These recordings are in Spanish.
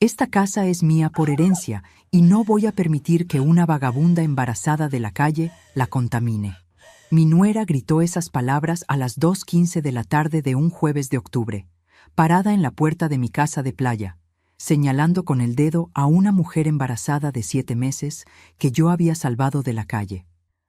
Esta casa es mía por herencia y no voy a permitir que una vagabunda embarazada de la calle la contamine. Mi nuera gritó esas palabras a las 2:15 de la tarde de un jueves de octubre, parada en la puerta de mi casa de playa, señalando con el dedo a una mujer embarazada de 7 meses que yo había salvado de la calle.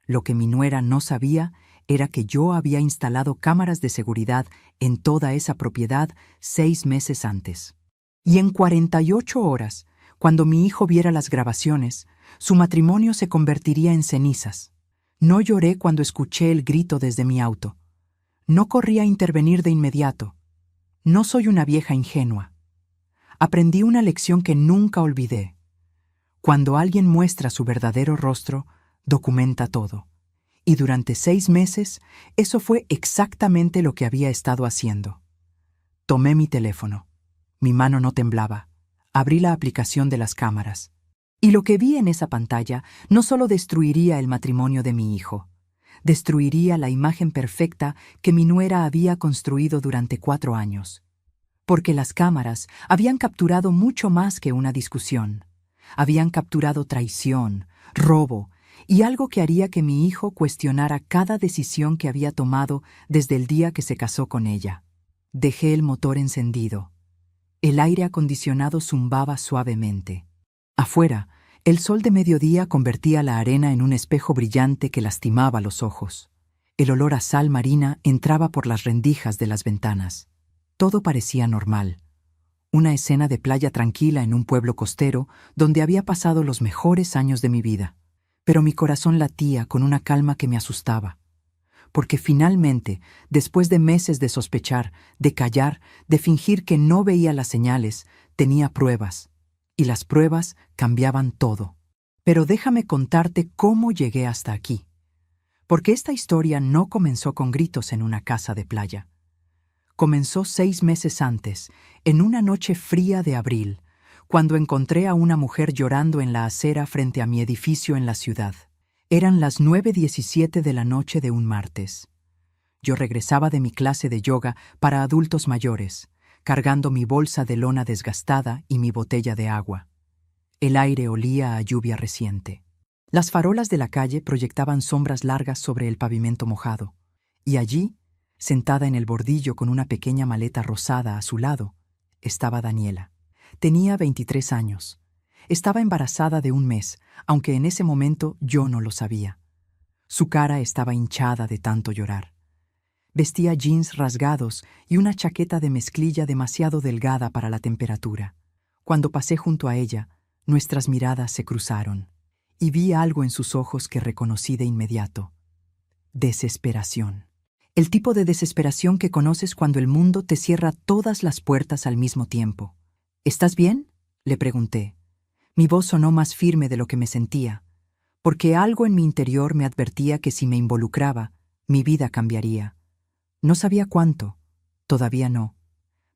Lo que mi nuera no sabía era que yo había instalado cámaras de seguridad en toda esa propiedad 6 meses antes. Y en 48 horas, cuando mi hijo viera las grabaciones, su matrimonio se convertiría en cenizas. No lloré cuando escuché el grito desde mi auto. No corrí a intervenir de inmediato. No soy una vieja ingenua. Aprendí una lección que nunca olvidé. Cuando alguien muestra su verdadero rostro, documenta todo. Y durante 6 meses, eso fue exactamente lo que había estado haciendo. Tomé mi teléfono. Mi mano no temblaba. Abrí la aplicación de las cámaras. Y lo que vi en esa pantalla no solo destruiría el matrimonio de mi hijo, destruiría la imagen perfecta que mi nuera había construido durante 4 años. Porque las cámaras habían capturado mucho más que una discusión. Habían capturado traición, robo y algo que haría que mi hijo cuestionara cada decisión que había tomado desde el día que se casó con ella. Dejé el motor encendido. El aire acondicionado zumbaba suavemente. Afuera, el sol de mediodía convertía la arena en un espejo brillante que lastimaba los ojos. El olor a sal marina entraba por las rendijas de las ventanas. Todo parecía normal. Una escena de playa tranquila en un pueblo costero donde había pasado los mejores años de mi vida. Pero mi corazón latía con una calma que me asustaba. Porque finalmente, después de meses de sospechar, de callar, de fingir que no veía las señales, tenía pruebas. Y las pruebas cambiaban todo. Pero déjame contarte cómo llegué hasta aquí. Porque esta historia no comenzó con gritos en una casa de playa. Comenzó 6 meses antes, en una noche fría de abril, cuando encontré a una mujer llorando en la acera frente a mi edificio en la ciudad. Eran las 9:17 de la noche de un martes. Yo regresaba de mi clase de yoga para adultos mayores, cargando mi bolsa de lona desgastada y mi botella de agua. El aire olía a lluvia reciente. Las farolas de la calle proyectaban sombras largas sobre el pavimento mojado, y allí, sentada en el bordillo con una pequeña maleta rosada a su lado, estaba Daniela. Tenía 23 años. Estaba embarazada de un mes, aunque en ese momento yo no lo sabía. Su cara estaba hinchada de tanto llorar. Vestía jeans rasgados y una chaqueta de mezclilla demasiado delgada para la temperatura. Cuando pasé junto a ella, nuestras miradas se cruzaron, y vi algo en sus ojos que reconocí de inmediato. Desesperación. El tipo de desesperación que conoces cuando el mundo te cierra todas las puertas al mismo tiempo. ¿Estás bien?, le pregunté. Mi voz sonó más firme de lo que me sentía, porque algo en mi interior me advertía que si me involucraba, mi vida cambiaría. No sabía cuánto, todavía no.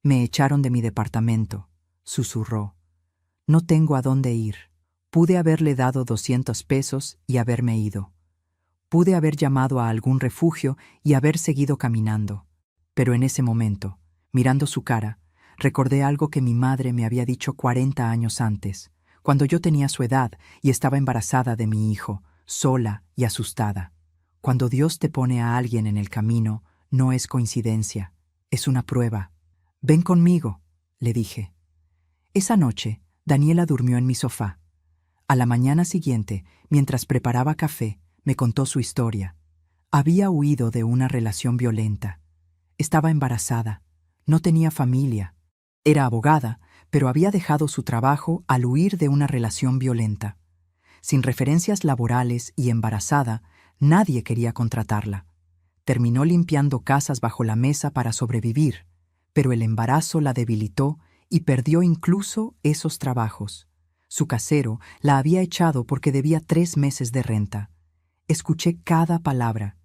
Me echaron de mi departamento, susurró. No tengo a dónde ir. Pude haberle dado 200 pesos y haberme ido. Pude haber llamado a algún refugio y haber seguido caminando. Pero en ese momento, mirando su cara, recordé algo que mi madre me había dicho 40 años antes, cuando yo tenía su edad y estaba embarazada de mi hijo, sola y asustada. Cuando Dios te pone a alguien en el camino, no es coincidencia, es una prueba. Ven conmigo, le dije. Esa noche, Daniela durmió en mi sofá. A la mañana siguiente, mientras preparaba café, me contó su historia. Había huido de una relación violenta. Estaba embarazada, no tenía familia. Era abogada, pero había dejado su trabajo al huir de una relación violenta. Sin referencias laborales y embarazada, nadie quería contratarla. Terminó limpiando casas bajo la mesa para sobrevivir, pero el embarazo la debilitó y perdió incluso esos trabajos. Su casero la había echado porque debía 3 meses de renta. Escuché cada palabra,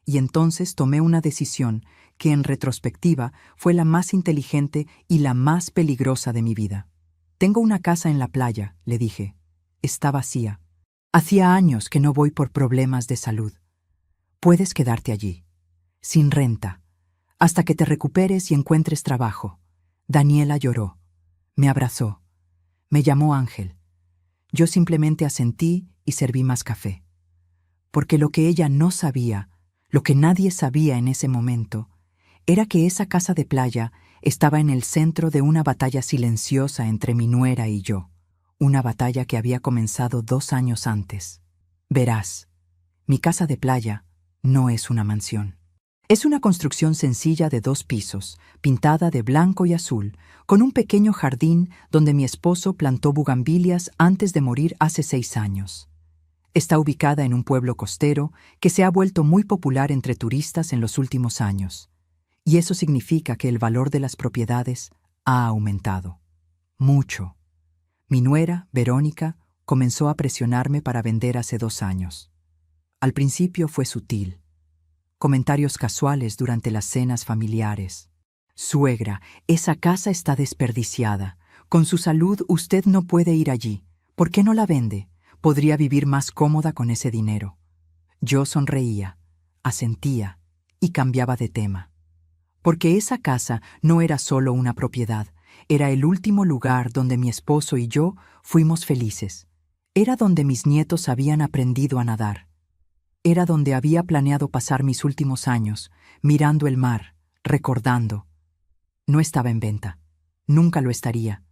y entonces tomé una decisión que en retrospectiva fue la más inteligente y la más peligrosa de mi vida. Tengo una casa en la playa, le dije. Está vacía. Hacía años que no voy por problemas de salud. Puedes quedarte allí, sin renta, hasta que te recuperes y encuentres trabajo. Daniela lloró. Me abrazó. Me llamó Ángel. Yo simplemente asentí y serví más café. Porque lo que ella no sabía, lo que nadie sabía en ese momento, era que esa casa de playa estaba en el centro de una batalla silenciosa entre mi nuera y yo, una batalla que había comenzado 2 años antes. Verás, mi casa de playa no es una mansión. Es una construcción sencilla de 2 pisos, pintada de blanco y azul, con un pequeño jardín donde mi esposo plantó bugambilias antes de morir hace 6 años. Está ubicada en un pueblo costero que se ha vuelto muy popular entre turistas en los últimos años. Y eso significa que el valor de las propiedades ha aumentado. Mucho. Mi nuera, Verónica, comenzó a presionarme para vender hace 2 años. Al principio fue sutil. Comentarios casuales durante las cenas familiares. Suegra, esa casa está desperdiciada. Con su salud usted no puede ir allí. ¿Por qué no la vende? Podría vivir más cómoda con ese dinero. Yo sonreía, asentía y cambiaba de tema. Porque esa casa no era solo una propiedad, era el último lugar donde mi esposo y yo fuimos felices. Era donde mis nietos habían aprendido a nadar. Era donde había planeado pasar mis últimos años, mirando el mar, recordando. No estaba en venta. Nunca lo estaría.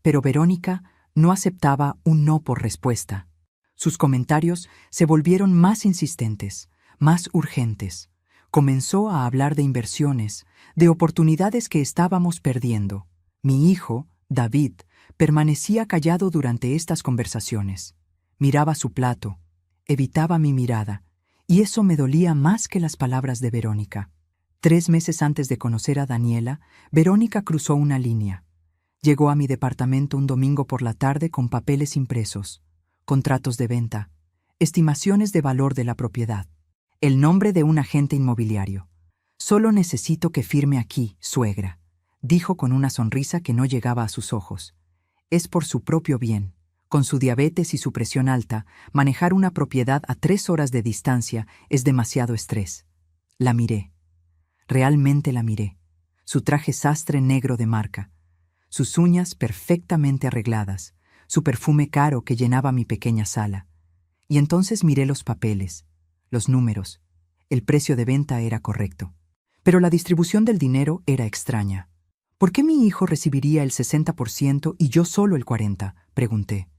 Pero Verónica no aceptaba un no por respuesta. Sus comentarios se volvieron más insistentes, más urgentes. Comenzó a hablar de inversiones, de oportunidades que estábamos perdiendo. Mi hijo, David, permanecía callado durante estas conversaciones. Miraba su plato, evitaba mi mirada, y eso me dolía más que las palabras de Verónica. 3 meses antes de conocer a Daniela, Verónica cruzó una línea. Llegó a mi departamento un domingo por la tarde con papeles impresos, contratos de venta, estimaciones de valor de la propiedad, el nombre de un agente inmobiliario. «Solo necesito que firme aquí, suegra», dijo con una sonrisa que no llegaba a sus ojos. «Es por su propio bien. Con su diabetes y su presión alta, manejar una propiedad a 3 horas de distancia es demasiado estrés». La miré. Realmente la miré. Su traje sastre negro de marca, sus uñas perfectamente arregladas, su perfume caro que llenaba mi pequeña sala. Y entonces miré los papeles, los números. El precio de venta era correcto. Pero la distribución del dinero era extraña. «¿Por qué mi hijo recibiría el 60% y yo solo el 40%?» pregunté.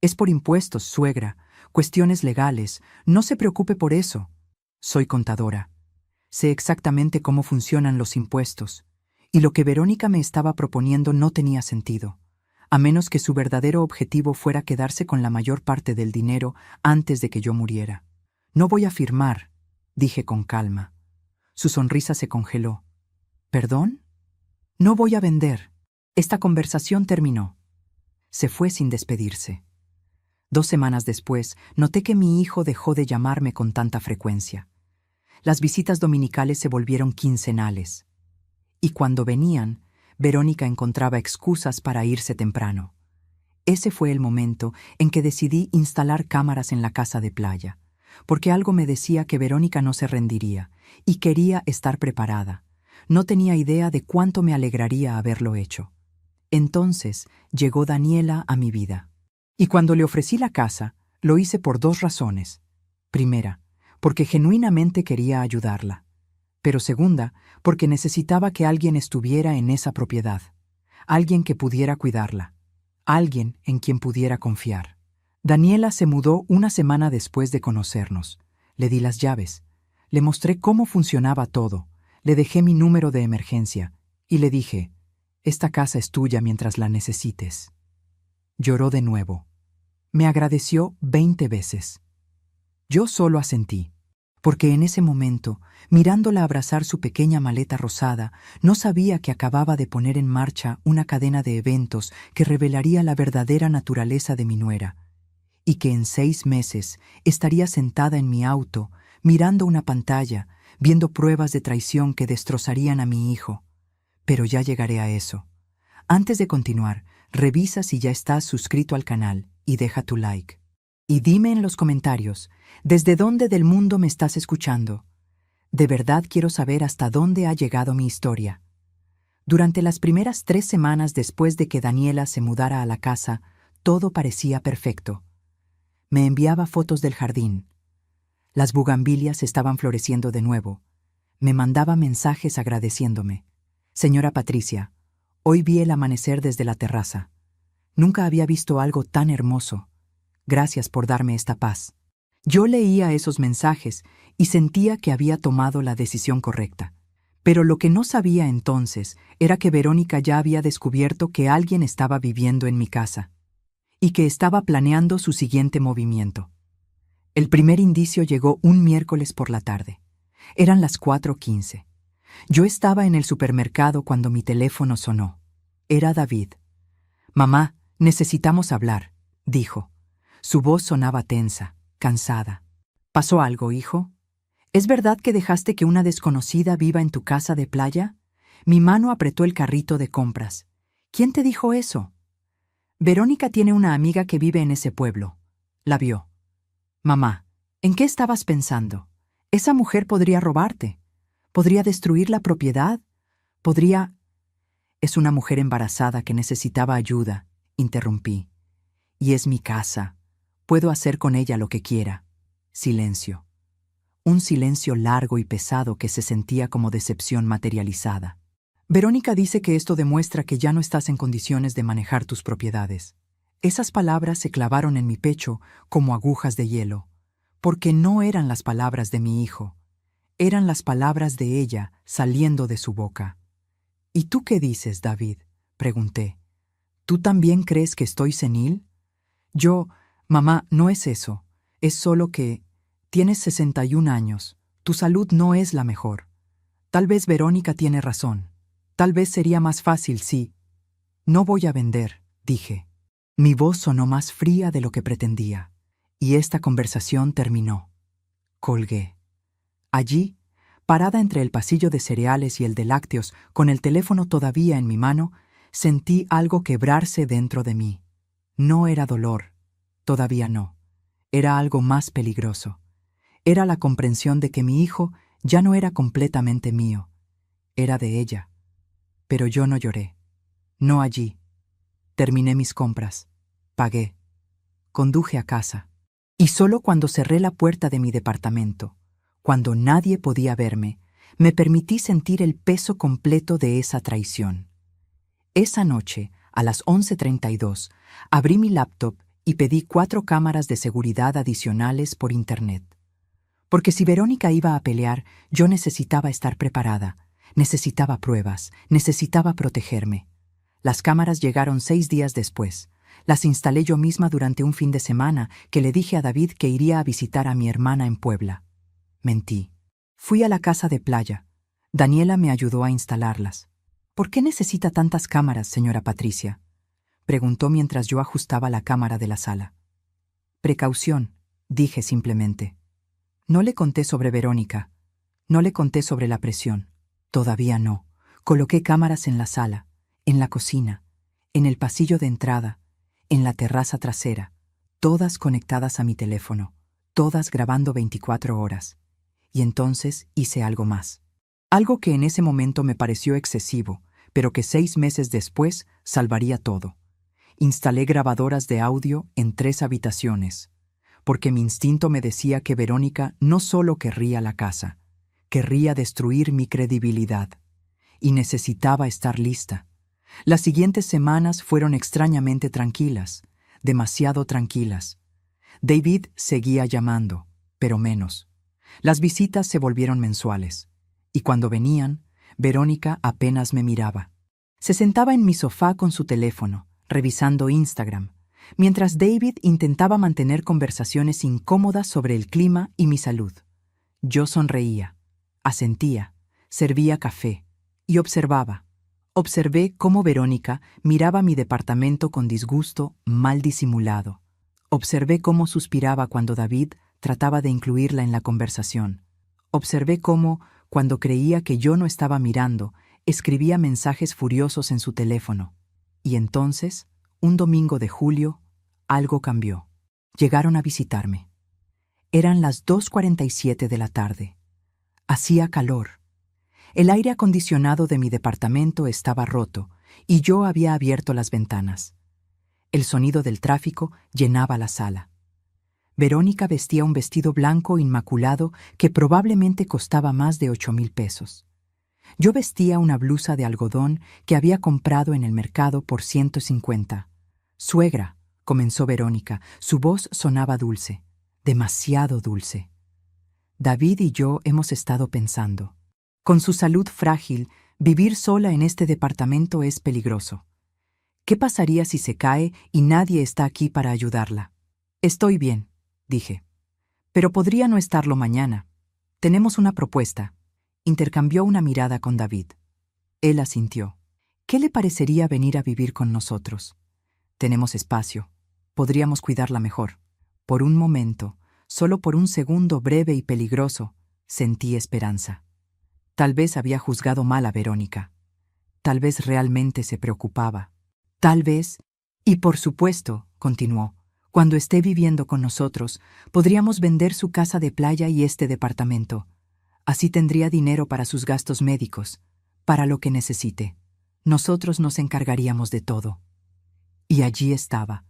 «Es por impuestos, suegra, cuestiones legales. No se preocupe por eso. Soy contadora. Sé exactamente cómo funcionan los impuestos. Y lo que Verónica me estaba proponiendo no tenía sentido, a menos que su verdadero objetivo fuera quedarse con la mayor parte del dinero antes de que yo muriera. «No voy a firmar», dije con calma. Su sonrisa se congeló. «¿Perdón?» «No voy a vender». Esta conversación terminó. Se fue sin despedirse. 2 semanas después, noté que mi hijo dejó de llamarme con tanta frecuencia. Las visitas dominicales se volvieron quincenales. Y cuando venían, Verónica encontraba excusas para irse temprano. Ese fue el momento en que decidí instalar cámaras en la casa de playa, porque algo me decía que Verónica no se rendiría, y quería estar preparada. No tenía idea de cuánto me alegraría haberlo hecho. Entonces llegó Daniela a mi vida. Y cuando le ofrecí la casa, lo hice por 2 razones. Primera, porque genuinamente quería ayudarla. Pero segunda, porque necesitaba que alguien estuviera en esa propiedad. Alguien que pudiera cuidarla. Alguien en quien pudiera confiar. Daniela se mudó una semana después de conocernos. Le di las llaves. Le mostré cómo funcionaba todo. Le dejé mi número de emergencia. Y le dije, «Esta casa es tuya mientras la necesites». Lloró de nuevo. Me agradeció 20 veces. Yo solo asentí, porque en ese momento, mirándola abrazar su pequeña maleta rosada, no sabía que acababa de poner en marcha una cadena de eventos que revelaría la verdadera naturaleza de mi nuera, y que en 6 meses estaría sentada en mi auto, mirando una pantalla, viendo pruebas de traición que destrozarían a mi hijo. Pero ya llegaré a eso. Antes de continuar, revisa si ya estás suscrito al canal y deja tu like. Y dime en los comentarios, ¿desde dónde del mundo me estás escuchando? De verdad quiero saber hasta dónde ha llegado mi historia. Durante las primeras 3 semanas después de que Daniela se mudara a la casa, todo parecía perfecto. Me enviaba fotos del jardín. Las bugambilias estaban floreciendo de nuevo. Me mandaba mensajes agradeciéndome. Señora Patricia, hoy vi el amanecer desde la terraza. Nunca había visto algo tan hermoso. Gracias por darme esta paz. Yo leía esos mensajes y sentía que había tomado la decisión correcta. Pero lo que no sabía entonces era que Verónica ya había descubierto que alguien estaba viviendo en mi casa y que estaba planeando su siguiente movimiento. El primer indicio llegó un miércoles por la tarde. Eran las 4:15. Yo estaba en el supermercado cuando mi teléfono sonó. Era David. «Mamá, necesitamos hablar», dijo. Su voz sonaba tensa, cansada. «¿Pasó algo, hijo? ¿Es verdad que dejaste que una desconocida viva en tu casa de playa?» Mi mano apretó el carrito de compras. «¿Quién te dijo eso?» «Verónica tiene una amiga que vive en ese pueblo. La vio». «Mamá, ¿en qué estabas pensando? Esa mujer podría robarte. Podría destruir la propiedad. Podría...» «Es una mujer embarazada que necesitaba ayuda», interrumpí. «Y es mi casa. Puedo hacer con ella lo que quiera». Silencio. Un silencio largo y pesado que se sentía como decepción materializada. «Verónica dice que esto demuestra que ya no estás en condiciones de manejar tus propiedades». Esas palabras se clavaron en mi pecho como agujas de hielo, porque no eran las palabras de mi hijo, eran las palabras de ella saliendo de su boca. «¿Y tú qué dices, David?», pregunté. «¿Tú también crees que estoy senil?» «Mamá, no es eso. Es solo que tienes 61 años. Tu salud no es la mejor. Tal vez Verónica tiene razón. Tal vez sería más fácil si...». «No voy a vender», dije. Mi voz sonó más fría de lo que pretendía, y esta conversación terminó. Colgué. Allí, parada entre el pasillo de cereales y el de lácteos, con el teléfono todavía en mi mano, sentí algo quebrarse dentro de mí. No era dolor, todavía no. Era algo más peligroso. Era la comprensión de que mi hijo ya no era completamente mío. Era de ella. Pero yo no lloré. No allí. Terminé mis compras. Pagué. Conduje a casa. Y solo cuando cerré la puerta de mi departamento, cuando nadie podía verme, me permití sentir el peso completo de esa traición. Esa noche, a las 11:32, abrí mi laptop y pedí 4 cámaras de seguridad adicionales por internet. Porque si Verónica iba a pelear, yo necesitaba estar preparada, necesitaba pruebas, necesitaba protegerme. Las cámaras llegaron 6 días después. Las instalé yo misma durante un fin de semana que le dije a David que iría a visitar a mi hermana en Puebla. Mentí. Fui a la casa de playa. Daniela me ayudó a instalarlas. «¿Por qué necesita tantas cámaras, señora Patricia?», preguntó mientras yo ajustaba la cámara de la sala. «Precaución», dije simplemente. No le conté sobre Verónica. No le conté sobre la presión. Todavía no. Coloqué cámaras en la sala, en la cocina, en el pasillo de entrada, en la terraza trasera, todas conectadas a mi teléfono, todas grabando 24 horas. Y entonces hice algo más. Algo que en ese momento me pareció excesivo, pero que 6 meses después salvaría todo. Instalé grabadoras de audio en 3 habitaciones, porque mi instinto me decía que Verónica no solo querría la casa, querría destruir mi credibilidad. Y necesitaba estar lista. Las siguientes semanas fueron extrañamente tranquilas, demasiado tranquilas. David seguía llamando, pero menos. Las visitas se volvieron mensuales, y cuando venían, Verónica apenas me miraba. Se sentaba en mi sofá con su teléfono, revisando Instagram, mientras David intentaba mantener conversaciones incómodas sobre el clima y mi salud. Yo sonreía, asentía, servía café y observaba. Observé cómo Verónica miraba mi departamento con disgusto mal disimulado. Observé cómo suspiraba cuando David trataba de incluirla en la conversación. Observé cómo, cuando creía que yo no estaba mirando, escribía mensajes furiosos en su teléfono. Y entonces, un domingo de julio, algo cambió. Llegaron a visitarme. Eran las 2:47 de la tarde. Hacía calor. El aire acondicionado de mi departamento estaba roto y yo había abierto las ventanas. El sonido del tráfico llenaba la sala. Verónica vestía un vestido blanco inmaculado que probablemente costaba más de 8,000 pesos. Yo vestía una blusa de algodón que había comprado en el mercado por 150. «Suegra», comenzó Verónica, su voz sonaba dulce, demasiado dulce. «David y yo hemos estado pensando. Con su salud frágil, vivir sola en este departamento es peligroso. ¿Qué pasaría si se cae y nadie está aquí para ayudarla?» «Estoy bien», dije. «Pero podría no estarlo mañana. Tenemos una propuesta». Intercambió una mirada con David. Él asintió. «¿Qué le parecería venir a vivir con nosotros? Tenemos espacio. Podríamos cuidarla mejor». Por un momento, solo por un segundo breve y peligroso, sentí esperanza. Tal vez había juzgado mal a Verónica. Tal vez realmente se preocupaba. Tal vez, y por supuesto, continuó, cuando esté viviendo con nosotros, podríamos vender su casa de playa y este departamento. Así tendría dinero para sus gastos médicos, para lo que necesite. Nosotros nos encargaríamos de todo. Y allí estaba,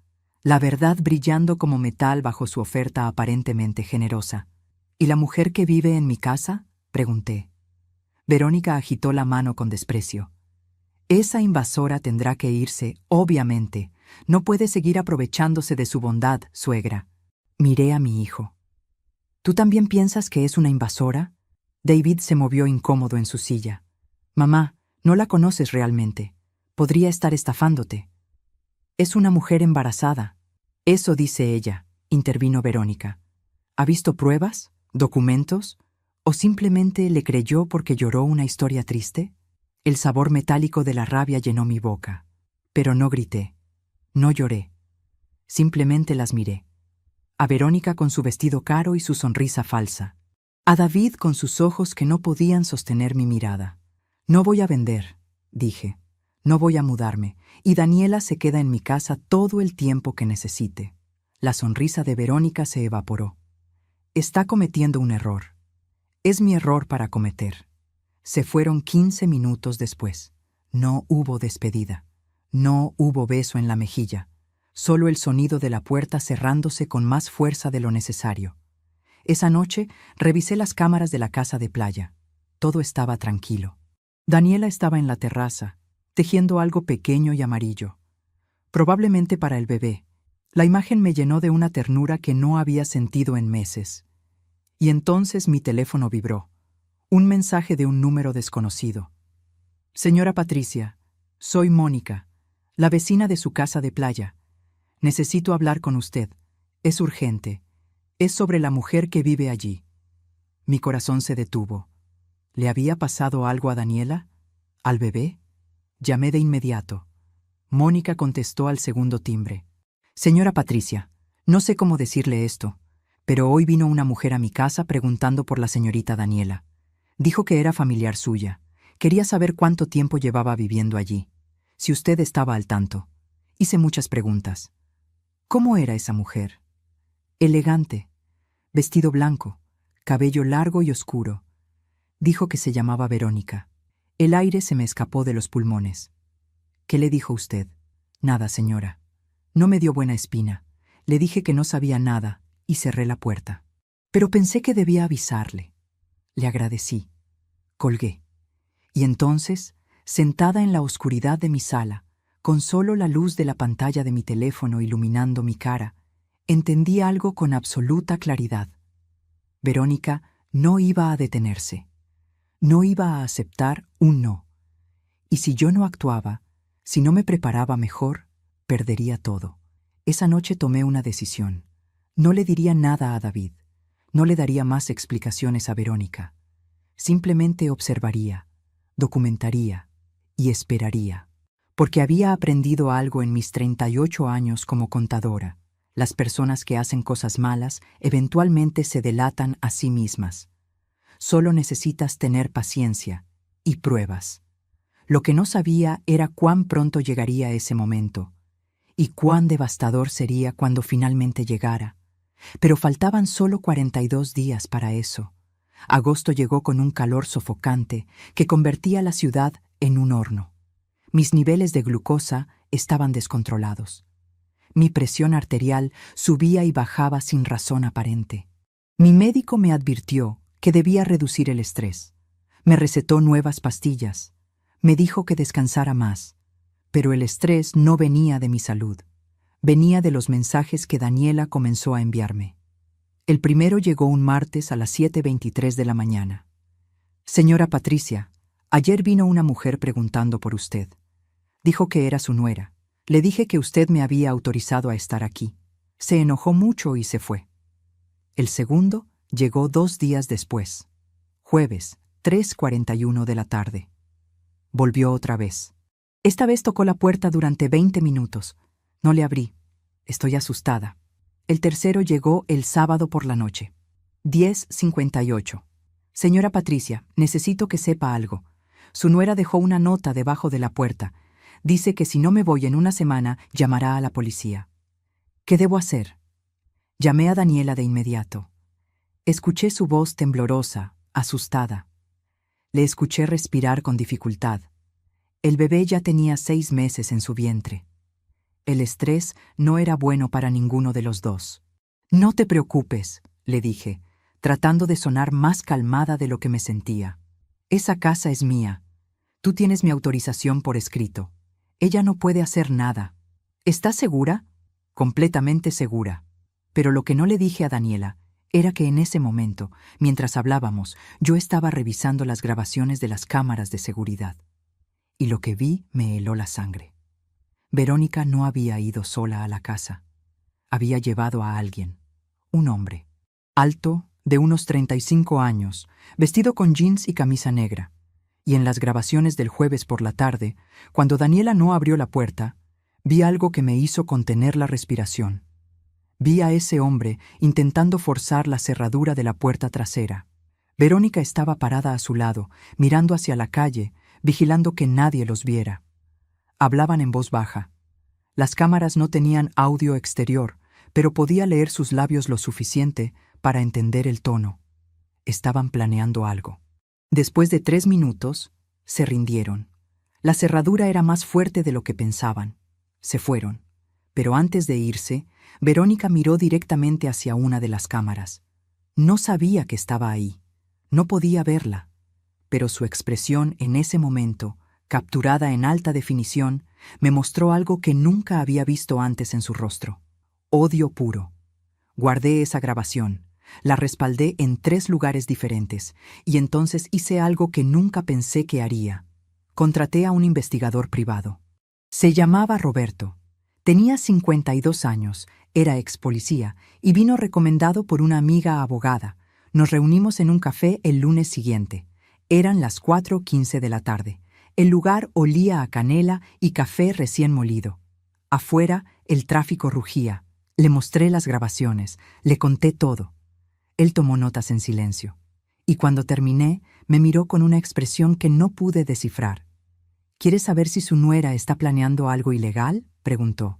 la verdad brillando como metal bajo su oferta aparentemente generosa. «¿Y la mujer que vive en mi casa?», pregunté. Verónica agitó la mano con desprecio. «Esa invasora tendrá que irse, obviamente. No puede seguir aprovechándose de su bondad, suegra». Miré a mi hijo. «¿Tú también piensas que es una invasora?». David se movió incómodo en su silla. «Mamá, no la conoces realmente. Podría estar estafándote». «Es una mujer embarazada». «Eso dice ella», intervino Verónica. «¿Ha visto pruebas? ¿Documentos? ¿O simplemente le creyó porque lloró una historia triste?». El sabor metálico de la rabia llenó mi boca. Pero no grité. No lloré. Simplemente las miré. A Verónica con su vestido caro y su sonrisa falsa. A David con sus ojos que no podían sostener mi mirada. «No voy a vender», dije. «No voy a mudarme, y Daniela se queda en mi casa todo el tiempo que necesite». La sonrisa de Verónica se evaporó. «Está cometiendo un error. Es mi error para cometer». Se fueron 15 minutos después. No hubo despedida. No hubo beso en la mejilla. Solo el sonido de la puerta cerrándose con más fuerza de lo necesario. Esa noche revisé las cámaras de la casa de playa. Todo estaba tranquilo. Daniela estaba en la terraza, tejiendo algo pequeño y amarillo. Probablemente para el bebé. La imagen me llenó de una ternura que no había sentido en meses. Y entonces mi teléfono vibró. Un mensaje de un número desconocido. «Señora Patricia, soy Mónica, la vecina de su casa de playa. Necesito hablar con usted. Es urgente. Es sobre la mujer que vive allí». Mi corazón se detuvo. ¿Le había pasado algo a Daniela? ¿Al bebé? Llamé de inmediato. Mónica contestó al segundo timbre. «Señora Patricia, no sé cómo decirle esto, pero hoy vino una mujer a mi casa preguntando por la señorita Daniela. Dijo que era familiar suya. Quería saber cuánto tiempo llevaba viviendo allí. Si usted estaba al tanto. Hice muchas preguntas. ¿Cómo era esa mujer? Elegante, vestido blanco, cabello largo y oscuro. Dijo que se llamaba Verónica. El aire se me escapó de los pulmones. ¿Qué le dijo usted? Nada, señora. No me dio buena espina. Le dije que no sabía nada y cerré la puerta. Pero pensé que debía avisarle. Le agradecí. Colgué. Y entonces, sentada en la oscuridad de mi sala, con solo la luz de la pantalla de mi teléfono iluminando mi cara, entendí algo con absoluta claridad. Verónica no iba a detenerse. No iba a aceptar un no. Y si yo no actuaba, si no me preparaba mejor, perdería todo. Esa noche tomé una decisión. No le diría nada a David. No le daría más explicaciones a Verónica. Simplemente observaría, documentaría y esperaría. Porque había aprendido algo en mis 38 años como contadora. Las personas que hacen cosas malas eventualmente se delatan a sí mismas. Solo necesitas tener paciencia y pruebas. Lo que no sabía era cuán pronto llegaría ese momento y cuán devastador sería cuando finalmente llegara. Pero faltaban solo 42 días para eso. Agosto llegó con un calor sofocante que convertía la ciudad en un horno. Mis niveles de glucosa estaban descontrolados. Mi presión arterial subía y bajaba sin razón aparente. Mi médico me advirtió que debía reducir el estrés. Me recetó nuevas pastillas. Me dijo que descansara más. Pero el estrés no venía de mi salud. Venía de los mensajes que Daniela comenzó a enviarme. El primero llegó un martes a las 7:23 de la mañana. Señora Patricia, ayer vino una mujer preguntando por usted. Dijo que era su nuera. Le dije que usted me había autorizado a estar aquí. Se enojó mucho y se fue. El segundo llegó 2 días después. Jueves, 3:41 de la tarde. Volvió otra vez. Esta vez tocó la puerta durante 20 minutos. No le abrí. Estoy asustada. El tercero llegó el sábado por la noche. 10:58. Señora Patricia, necesito que sepa algo. Su nuera dejó una nota debajo de la puerta. Dice que si no me voy en una semana, llamará a la policía. ¿Qué debo hacer? Llamé a Daniela de inmediato. Escuché su voz temblorosa, asustada. Le escuché respirar con dificultad. El bebé ya tenía 6 meses en su vientre. El estrés no era bueno para ninguno de los dos. No te preocupes, le dije, tratando de sonar más calmada de lo que me sentía. Esa casa es mía. Tú tienes mi autorización por escrito. Ella no puede hacer nada. ¿Estás segura? Completamente segura. Pero lo que no le dije a Daniela era que en ese momento, mientras hablábamos, yo estaba revisando las grabaciones de las cámaras de seguridad. Y lo que vi me heló la sangre. Verónica no había ido sola a la casa. Había llevado a alguien, un hombre, alto, de unos 35 años, vestido con jeans y camisa negra. Y en las grabaciones del jueves por la tarde, cuando Daniela no abrió la puerta, vi algo que me hizo contener la respiración. Vi a ese hombre intentando forzar la cerradura de la puerta trasera. Verónica estaba parada a su lado, mirando hacia la calle, vigilando que nadie los viera. Hablaban en voz baja. Las cámaras no tenían audio exterior, pero podía leer sus labios lo suficiente para entender el tono. Estaban planeando algo. Después de 3 minutos, se rindieron. La cerradura era más fuerte de lo que pensaban. Se fueron. Pero antes de irse, Verónica miró directamente hacia una de las cámaras. No sabía que estaba ahí. No podía verla. Pero su expresión en ese momento, capturada en alta definición, me mostró algo que nunca había visto antes en su rostro. Odio puro. Guardé esa grabación, la respaldé en 3 lugares diferentes, y entonces hice algo que nunca pensé que haría. Contraté a un investigador privado. Se llamaba Roberto. Tenía 52 años, era ex policía, y vino recomendado por una amiga abogada. Nos reunimos en un café el lunes siguiente. Eran las 4:15 de la tarde. El lugar olía a canela y café recién molido. Afuera, el tráfico rugía. Le mostré las grabaciones, le conté todo. Él tomó notas en silencio. Y cuando terminé, me miró con una expresión que no pude descifrar. ¿Quiere saber si su nuera está planeando algo ilegal?, preguntó.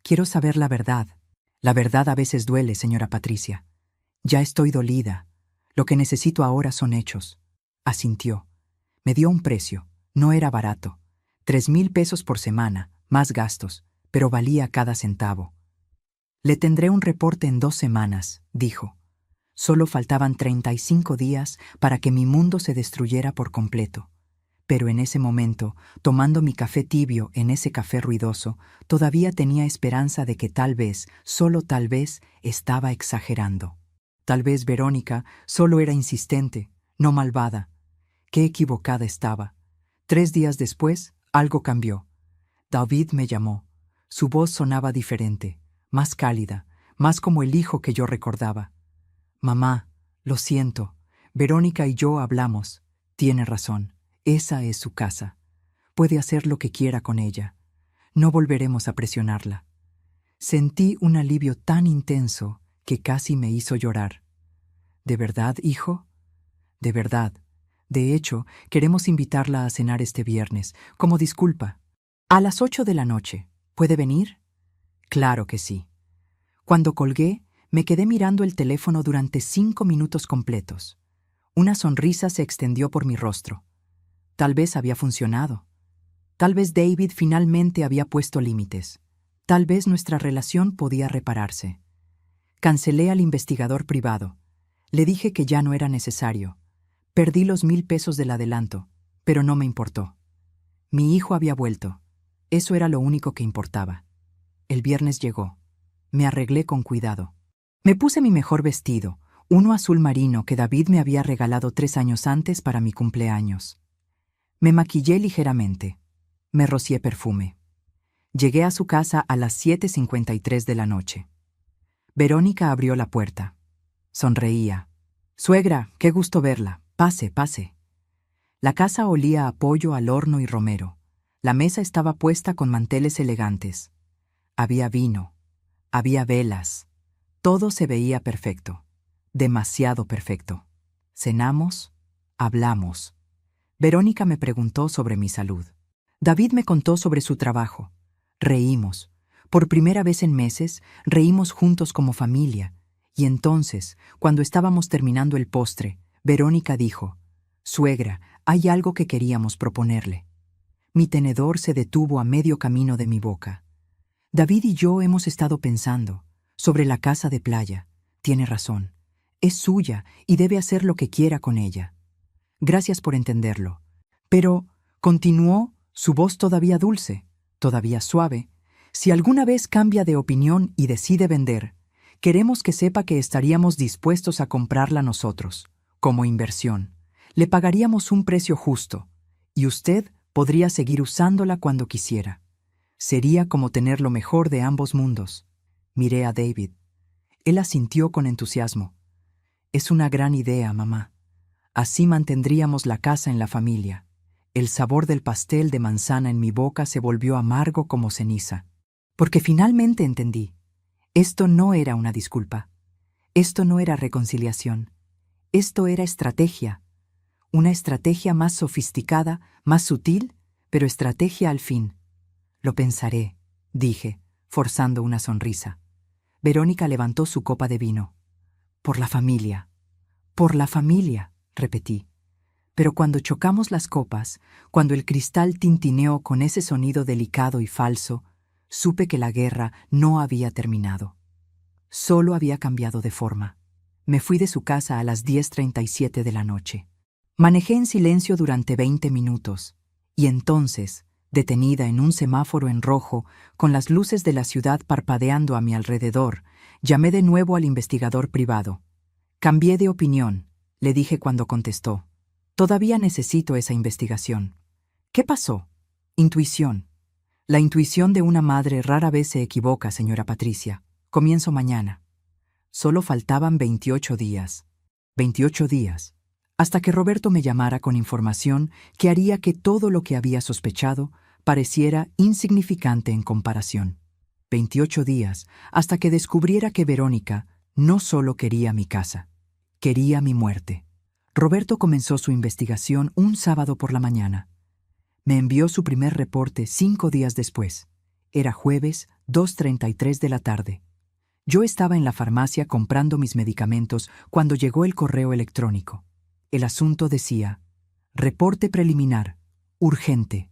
Quiero saber la verdad. La verdad a veces duele, señora Patricia. Ya estoy dolida. Lo que necesito ahora son hechos. Asintió. Me dio un precio. No era barato. 3,000 pesos por semana, más gastos, pero valía cada centavo. Le tendré un reporte en 2 semanas, dijo. Solo faltaban 35 días para que mi mundo se destruyera por completo. Pero en ese momento, tomando mi café tibio en ese café ruidoso, todavía tenía esperanza de que tal vez, solo tal vez, estaba exagerando. Tal vez Verónica solo era insistente, no malvada. Qué equivocada estaba. 3 días después, algo cambió. David me llamó. Su voz sonaba diferente, más cálida, más como el hijo que yo recordaba. Mamá, lo siento. Verónica y yo hablamos. Tiene razón. Esa es su casa. Puede hacer lo que quiera con ella. No volveremos a presionarla. Sentí un alivio tan intenso que casi me hizo llorar. ¿De verdad, hijo? De verdad. De hecho, queremos invitarla a cenar este viernes, como disculpa. A las 8 de la noche. ¿Puede venir? Claro que sí. Cuando colgué, me quedé mirando el teléfono durante 5 minutos completos. Una sonrisa se extendió por mi rostro. Tal vez había funcionado. Tal vez David finalmente había puesto límites. Tal vez nuestra relación podía repararse. Cancelé al investigador privado. Le dije que ya no era necesario. Perdí los 1,000 pesos del adelanto, pero no me importó. Mi hijo había vuelto. Eso era lo único que importaba. El viernes llegó. Me arreglé con cuidado. Me puse mi mejor vestido, uno azul marino que David me había regalado 3 años antes para mi cumpleaños. Me maquillé ligeramente. Me rocié perfume. Llegué a su casa a las 7:53 de la noche. Verónica abrió la puerta. Sonreía. «Suegra, qué gusto verla. Pase, pase». La casa olía a pollo al horno y romero. La mesa estaba puesta con manteles elegantes. Había vino. Había velas. Todo se veía perfecto. Demasiado perfecto. Cenamos. Hablamos. Verónica me preguntó sobre mi salud. David me contó sobre su trabajo. Reímos. Por primera vez en meses, reímos juntos como familia. Y entonces, cuando estábamos terminando el postre, Verónica dijo: «Suegra, hay algo que queríamos proponerle». Mi tenedor se detuvo a medio camino de mi boca. «David y yo hemos estado pensando sobre la casa de playa. Tiene razón. Es suya y debe hacer lo que quiera con ella. Gracias por entenderlo». Pero, continuó, su voz todavía dulce, todavía suave, «si alguna vez cambia de opinión y decide vender, queremos que sepa que estaríamos dispuestos a comprarla nosotros, como inversión. Le pagaríamos un precio justo, y usted podría seguir usándola cuando quisiera. Sería como tener lo mejor de ambos mundos». Miré a David. Él asintió con entusiasmo. «Es una gran idea, mamá. Así mantendríamos la casa en la familia». El sabor del pastel de manzana en mi boca se volvió amargo como ceniza. Porque finalmente entendí. Esto no era una disculpa. Esto no era reconciliación. Esto era estrategia. Una estrategia más sofisticada, más sutil, pero estrategia al fin. «Lo pensaré», dije, forzando una sonrisa. Verónica levantó su copa de vino. «Por la familia. Por la familia», repetí. Pero cuando chocamos las copas, cuando el cristal tintineó con ese sonido delicado y falso, supe que la guerra no había terminado. Solo había cambiado de forma. Me fui de su casa a las 10:37 de la noche. Manejé en silencio durante 20 minutos, y entonces, detenida en un semáforo en rojo, con las luces de la ciudad parpadeando a mi alrededor, llamé de nuevo al investigador privado. «Cambié de opinión», le dije cuando contestó. «Todavía necesito esa investigación». «¿Qué pasó?» «Intuición. La intuición de una madre rara vez se equivoca, señora Patricia. Comienzo mañana». Solo faltaban 28 días. 28 días. Hasta que Roberto me llamara con información que haría que todo lo que había sospechado pareciera insignificante en comparación. 28 días hasta que descubriera que Verónica no solo quería mi casa, quería mi muerte. Roberto comenzó su investigación un sábado por la mañana. Me envió su primer reporte 5 días después. Era jueves, 2:33 de la tarde. Yo estaba en la farmacia comprando mis medicamentos cuando llegó el correo electrónico. El asunto decía: «Reporte preliminar. Urgente».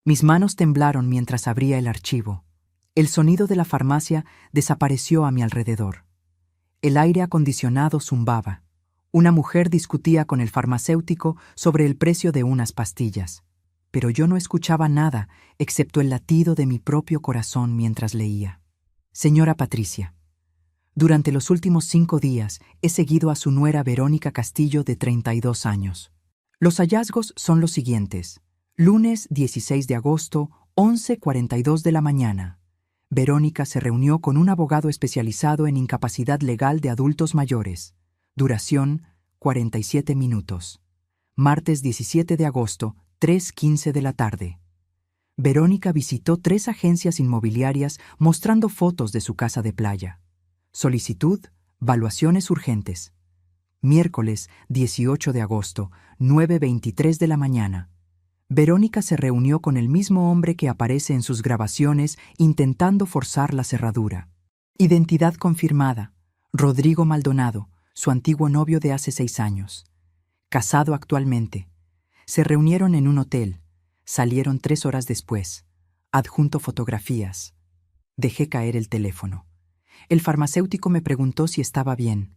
Mis manos temblaron mientras abría el archivo. El sonido de la farmacia desapareció a mi alrededor. El aire acondicionado zumbaba. Una mujer discutía con el farmacéutico sobre el precio de unas pastillas. Pero yo no escuchaba nada excepto el latido de mi propio corazón mientras leía. «Señora Patricia, durante los últimos 5 días he seguido a su nuera Verónica Castillo de 32 años. Los hallazgos son los siguientes. Lunes 16 de agosto, 11:42 de la mañana. Verónica se reunió con un abogado especializado en incapacidad legal de adultos mayores. Duración, 47 minutos. Martes 17 de agosto, 3:15 de la tarde. Verónica visitó 3 agencias inmobiliarias mostrando fotos de su casa de playa. Solicitud, valuaciones urgentes. Miércoles 18 de agosto, 9:23 de la mañana. Verónica se reunió con el mismo hombre que aparece en sus grabaciones intentando forzar la cerradura. Identidad confirmada: Rodrigo Maldonado, su antiguo novio de hace 6 años. Casado actualmente. Se reunieron en un hotel. Salieron 3 horas después. Adjunto fotografías. Dejé caer el teléfono. El farmacéutico me preguntó si estaba bien.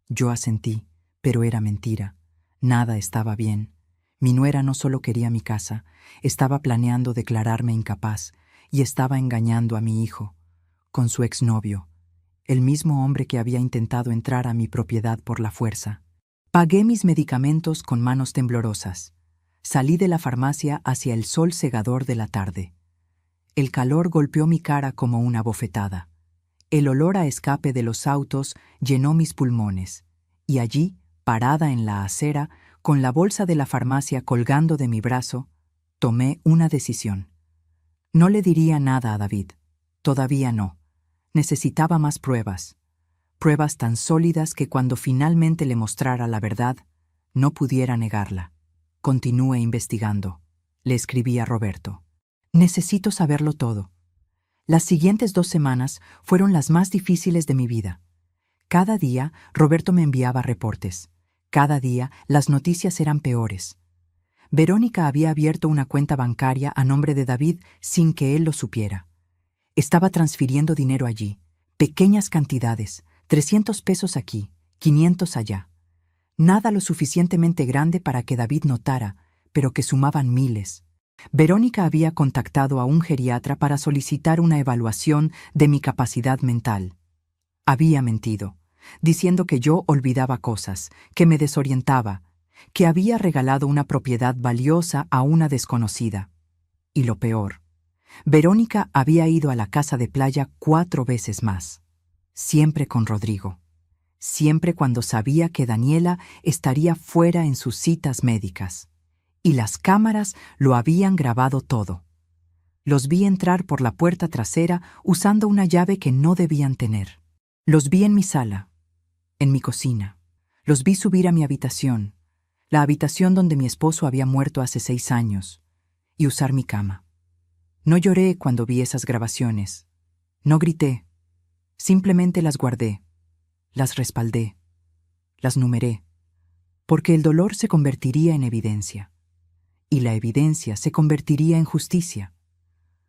Yo asentí, pero era mentira. Nada estaba bien. Mi nuera no solo quería mi casa, estaba planeando declararme incapaz y estaba engañando a mi hijo, con su exnovio, el mismo hombre que había intentado entrar a mi propiedad por la fuerza. Pagué mis medicamentos con manos temblorosas. Salí de la farmacia hacia el sol cegador de la tarde. El calor golpeó mi cara como una bofetada. El olor a escape de los autos llenó mis pulmones, y allí, parada en la acera, con la bolsa de la farmacia colgando de mi brazo, tomé una decisión. No le diría nada a David. Todavía no. Necesitaba más pruebas. Pruebas tan sólidas que cuando finalmente le mostrara la verdad, no pudiera negarla. Continúe investigando. Le escribí a Roberto. Necesito saberlo todo. Las siguientes 2 semanas fueron las más difíciles de mi vida. Cada día, Roberto me enviaba reportes. Cada día, las noticias eran peores. Verónica había abierto una cuenta bancaria a nombre de David sin que él lo supiera. Estaba transfiriendo dinero allí, pequeñas cantidades, 300 pesos aquí, 500 allá. Nada lo suficientemente grande para que David notara, pero que sumaban miles. Verónica había contactado a un geriatra para solicitar una evaluación de mi capacidad mental. Había mentido, diciendo que yo olvidaba cosas, que me desorientaba, que había regalado una propiedad valiosa a una desconocida. Y lo peor, Verónica había ido a la casa de playa 4 veces más, siempre con Rodrigo, siempre cuando sabía que Daniela estaría fuera en sus citas médicas. Y las cámaras lo habían grabado todo. Los vi entrar por la puerta trasera usando una llave que no debían tener. Los vi en mi sala, en mi cocina. Los vi subir a mi habitación, la habitación donde mi esposo había muerto hace 6 años, y usar mi cama. No lloré cuando vi esas grabaciones. No grité. Simplemente las guardé, las respaldé, las numeré, porque el dolor se convertiría en evidencia. Y la evidencia se convertiría en justicia.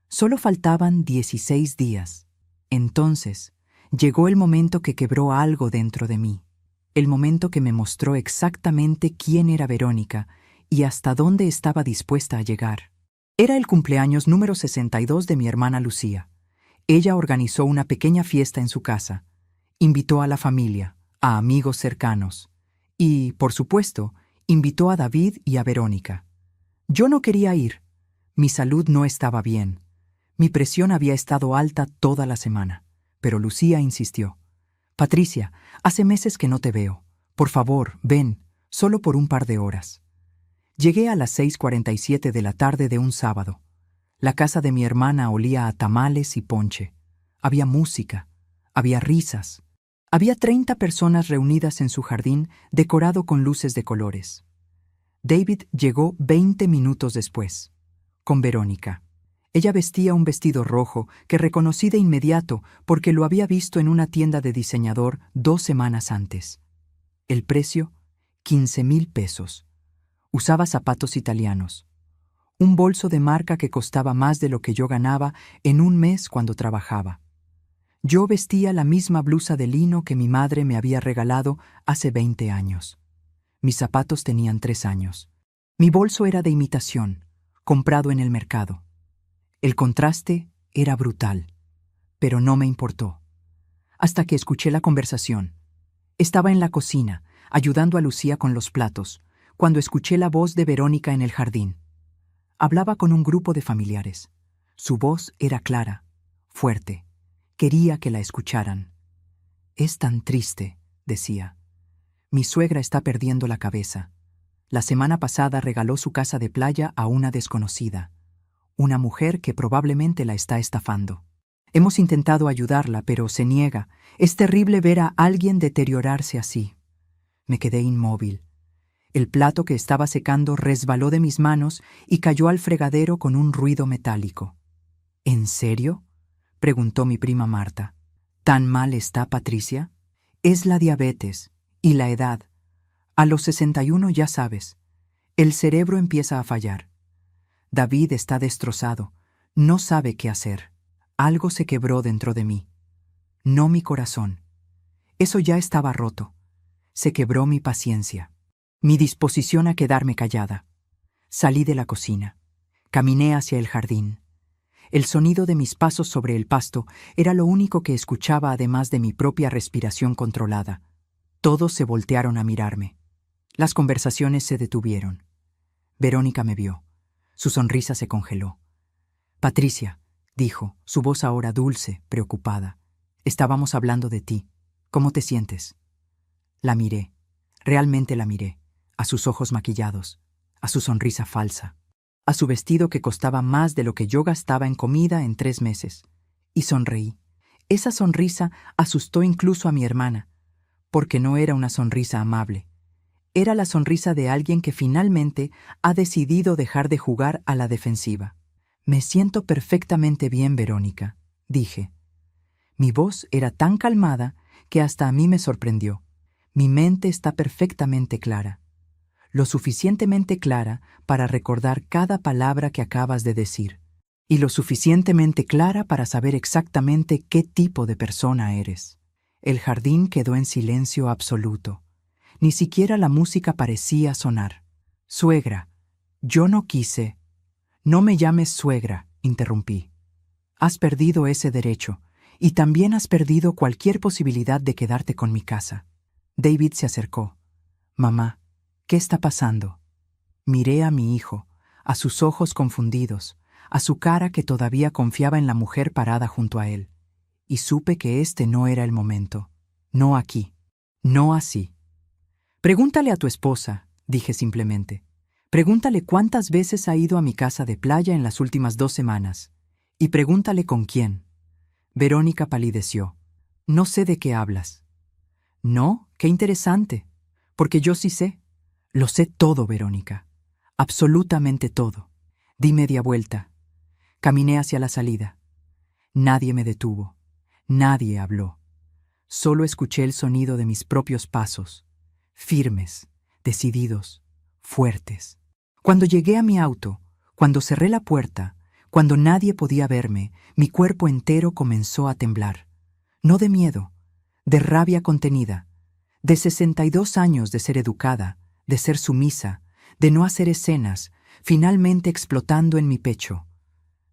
Solo faltaban 16 días. Entonces, llegó el momento que quebró algo dentro de mí. El momento que me mostró exactamente quién era Verónica y hasta dónde estaba dispuesta a llegar. Era el cumpleaños número 62 de mi hermana Lucía. Ella organizó una pequeña fiesta en su casa. Invitó a la familia, a amigos cercanos. Y, por supuesto, invitó a David y a Verónica. Yo no quería ir. Mi salud no estaba bien. Mi presión había estado alta toda la semana. Pero Lucía insistió. Patricia, hace meses que no te veo. Por favor, ven, solo por un par de horas. Llegué a las 6:47 de la tarde de un sábado. La casa de mi hermana olía a tamales y ponche. Había música, había risas. Había 30 personas reunidas en su jardín decorado con luces de colores. David llegó 20 minutos después, con Verónica. Ella vestía un vestido rojo que reconocí de inmediato porque lo había visto en una tienda de diseñador 2 semanas antes. El precio, 15,000 pesos. Usaba zapatos italianos. Un bolso de marca que costaba más de lo que yo ganaba en un mes cuando trabajaba. Yo vestía la misma blusa de lino que mi madre me había regalado hace 20 años. Mis zapatos tenían 3 años. Mi bolso era de imitación, comprado en el mercado. El contraste era brutal, pero no me importó. Hasta que escuché la conversación. Estaba en la cocina, ayudando a Lucía con los platos, cuando escuché la voz de Verónica en el jardín. Hablaba con un grupo de familiares. Su voz era clara, fuerte. Quería que la escucharan. Es tan triste, decía. Mi suegra está perdiendo la cabeza. La semana pasada regaló su casa de playa a una desconocida, una mujer que probablemente la está estafando. Hemos intentado ayudarla, pero se niega. Es terrible ver a alguien deteriorarse así. Me quedé inmóvil. El plato que estaba secando resbaló de mis manos y cayó al fregadero con un ruido metálico. ¿En serio?, preguntó mi prima Marta. ¿Tan mal está Patricia? Es la diabetes y la edad. A los 61 ya sabes, el cerebro empieza a fallar. David está destrozado, no sabe qué hacer. Algo se quebró dentro de mí. No mi corazón. Eso ya estaba roto. Se quebró mi paciencia, mi disposición a quedarme callada. Salí de la cocina. Caminé hacia el jardín. El sonido de mis pasos sobre el pasto era lo único que escuchaba, además de mi propia respiración controlada. Todos se voltearon a mirarme. Las conversaciones se detuvieron. Verónica me vio. Su sonrisa se congeló. «Patricia», dijo, su voz ahora dulce, preocupada. «Estábamos hablando de ti. ¿Cómo te sientes?» La miré. Realmente la miré. A sus ojos maquillados. A su sonrisa falsa. A su vestido que costaba más de lo que yo gastaba en comida en 3 meses. Y sonreí. Esa sonrisa asustó incluso a mi hermana, porque no era una sonrisa amable. Era la sonrisa de alguien que finalmente ha decidido dejar de jugar a la defensiva. «Me siento perfectamente bien, Verónica», dije. Mi voz era tan calmada que hasta a mí me sorprendió. Mi mente está perfectamente clara. Lo suficientemente clara para recordar cada palabra que acabas de decir, y lo suficientemente clara para saber exactamente qué tipo de persona eres. El jardín quedó en silencio absoluto. Ni siquiera la música parecía sonar. «Suegra, yo no quise». «No me llames suegra», interrumpí. «Has perdido ese derecho, y también has perdido cualquier posibilidad de quedarte con mi casa». David se acercó. «Mamá, ¿qué está pasando?» Miré a mi hijo, a sus ojos confundidos, a su cara que todavía confiaba en la mujer parada junto a él, y supe que este no era el momento. No aquí. No así. «Pregúntale a tu esposa», dije simplemente. «Pregúntale cuántas veces ha ido a mi casa de playa en las últimas 2 semanas. Y pregúntale con quién». Verónica palideció. «No sé de qué hablas». «No, qué interesante. Porque yo sí sé. Lo sé todo, Verónica. Absolutamente todo». Di media vuelta. Caminé hacia la salida. Nadie me detuvo. Nadie habló. Solo escuché el sonido de mis propios pasos. Firmes, decididos, fuertes. Cuando llegué a mi auto, cuando cerré la puerta, cuando nadie podía verme, mi cuerpo entero comenzó a temblar. No de miedo, de rabia contenida, de 62 años de ser educada, de ser sumisa, de no hacer escenas, finalmente explotando en mi pecho.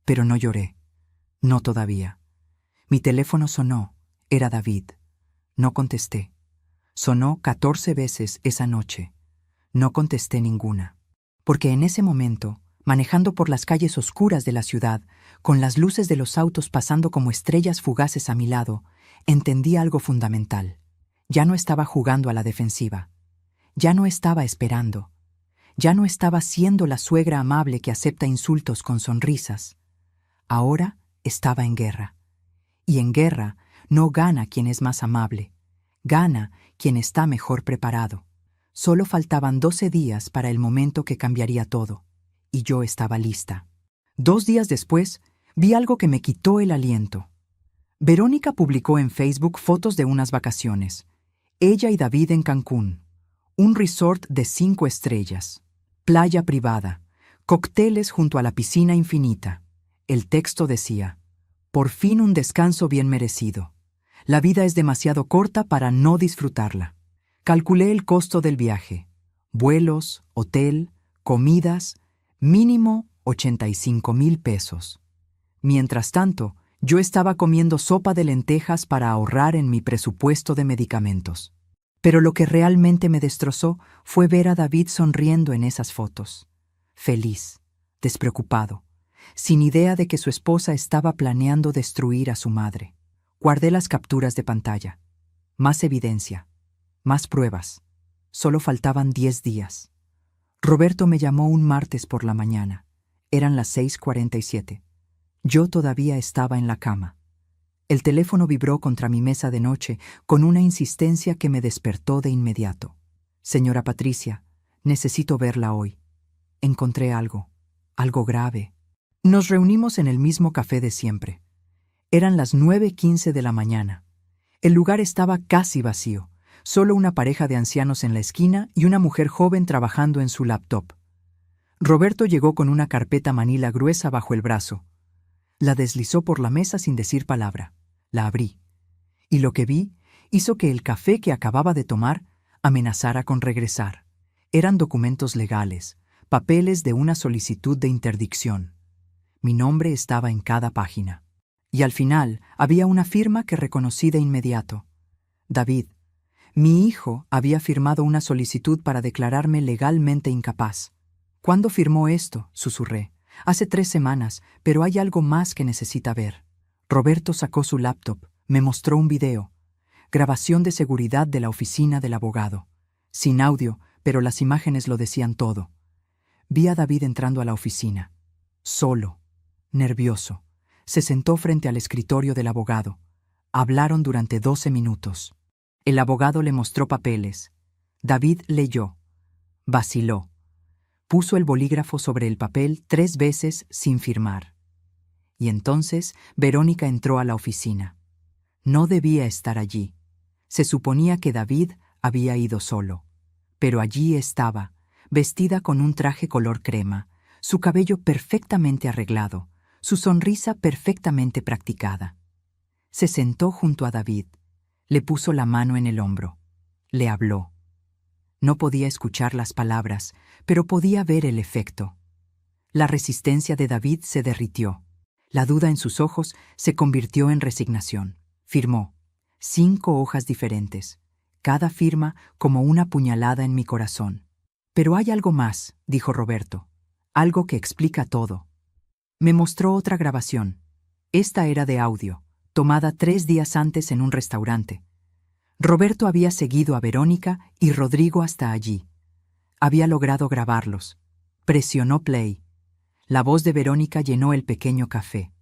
Pero no lloré. No todavía. Mi teléfono sonó. Era David. No contesté. Sonó 14 veces esa noche. No contesté ninguna. Porque en ese momento, manejando por las calles oscuras de la ciudad, con las luces de los autos pasando como estrellas fugaces a mi lado, entendí algo fundamental. Ya no estaba jugando a la defensiva. Ya no estaba esperando. Ya no estaba siendo la suegra amable que acepta insultos con sonrisas. Ahora estaba en guerra. Y en guerra no gana quien es más amable. Gana quien está mejor preparado. Solo faltaban 12 días para el momento que cambiaría todo. Y yo estaba lista. 2 días después, vi algo que me quitó el aliento. Verónica publicó en Facebook fotos de unas vacaciones. Ella y David en Cancún. Un resort de 5 estrellas. Playa privada. Cócteles junto a la piscina infinita. El texto decía: «Por fin un descanso bien merecido. La vida es demasiado corta para no disfrutarla». Calculé el costo del viaje. Vuelos, hotel, comidas, mínimo 85,000 pesos. Mientras tanto, yo estaba comiendo sopa de lentejas para ahorrar en mi presupuesto de medicamentos. Pero lo que realmente me destrozó fue ver a David sonriendo en esas fotos. Feliz, despreocupado, sin idea de que su esposa estaba planeando destruir a su madre. Guardé las capturas de pantalla. Más evidencia. Más pruebas. Solo faltaban 10 días. Roberto me llamó un martes por la mañana. Eran las 6:47. Yo todavía estaba en la cama. El teléfono vibró contra mi mesa de noche con una insistencia que me despertó de inmediato. «Señora Patricia, necesito verla hoy. Encontré algo grave». Nos reunimos en el mismo café de siempre. Eran las 9:15 de la mañana. El lugar estaba casi vacío. Solo una pareja de ancianos en la esquina y una mujer joven trabajando en su laptop. Roberto llegó con una carpeta manila gruesa bajo el brazo. La deslizó por la mesa sin decir palabra. La abrí. Y lo que vi hizo que el café que acababa de tomar amenazara con regresar. Eran documentos legales, papeles de una solicitud de interdicción. Mi nombre estaba en cada página. Y al final había una firma que reconocí de inmediato. David. Mi hijo había firmado una solicitud para declararme legalmente incapaz. ¿Cuándo firmó esto?, susurré. Hace 3 semanas, pero hay algo más que necesita ver. Roberto sacó su laptop, me mostró un video. Grabación de seguridad de la oficina del abogado. Sin audio, pero las imágenes lo decían todo. Vi a David entrando a la oficina. Solo, nervioso. Se sentó frente al escritorio del abogado. Hablaron durante 12 minutos. El abogado le mostró papeles. David leyó. Vaciló. Puso el bolígrafo sobre el papel 3 veces sin firmar. Y entonces Verónica entró a la oficina. No debía estar allí. Se suponía que David había ido solo. Pero allí estaba, vestida con un traje color crema, su cabello perfectamente arreglado, su sonrisa perfectamente practicada. Se sentó junto a David. Le puso la mano en el hombro. Le habló. No podía escuchar las palabras, pero podía ver el efecto. La resistencia de David se derritió. La duda en sus ojos se convirtió en resignación. Firmó. 5 hojas diferentes, cada firma como una puñalada en mi corazón. Pero hay algo más, dijo Roberto. Algo que explica todo. Me mostró otra grabación. Esta era de audio, tomada 3 días antes en un restaurante. Roberto había seguido a Verónica y Rodrigo hasta allí. Había logrado grabarlos. Presionó play. La voz de Verónica llenó el pequeño café.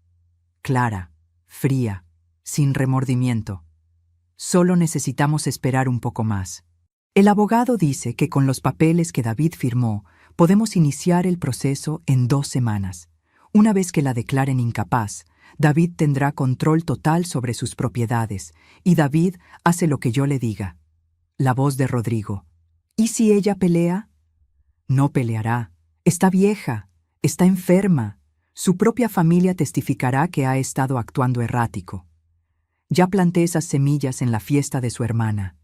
Clara, fría, sin remordimiento. Solo necesitamos esperar un poco más. El abogado dice que con los papeles que David firmó, podemos iniciar el proceso en 2 semanas. Una vez que la declaren incapaz, David tendrá control total sobre sus propiedades, y David hace lo que yo le diga. La voz de Rodrigo. ¿Y si ella pelea? No peleará. Está vieja. Está enferma. Su propia familia testificará que ha estado actuando errático. Ya planté esas semillas en la fiesta de su hermana.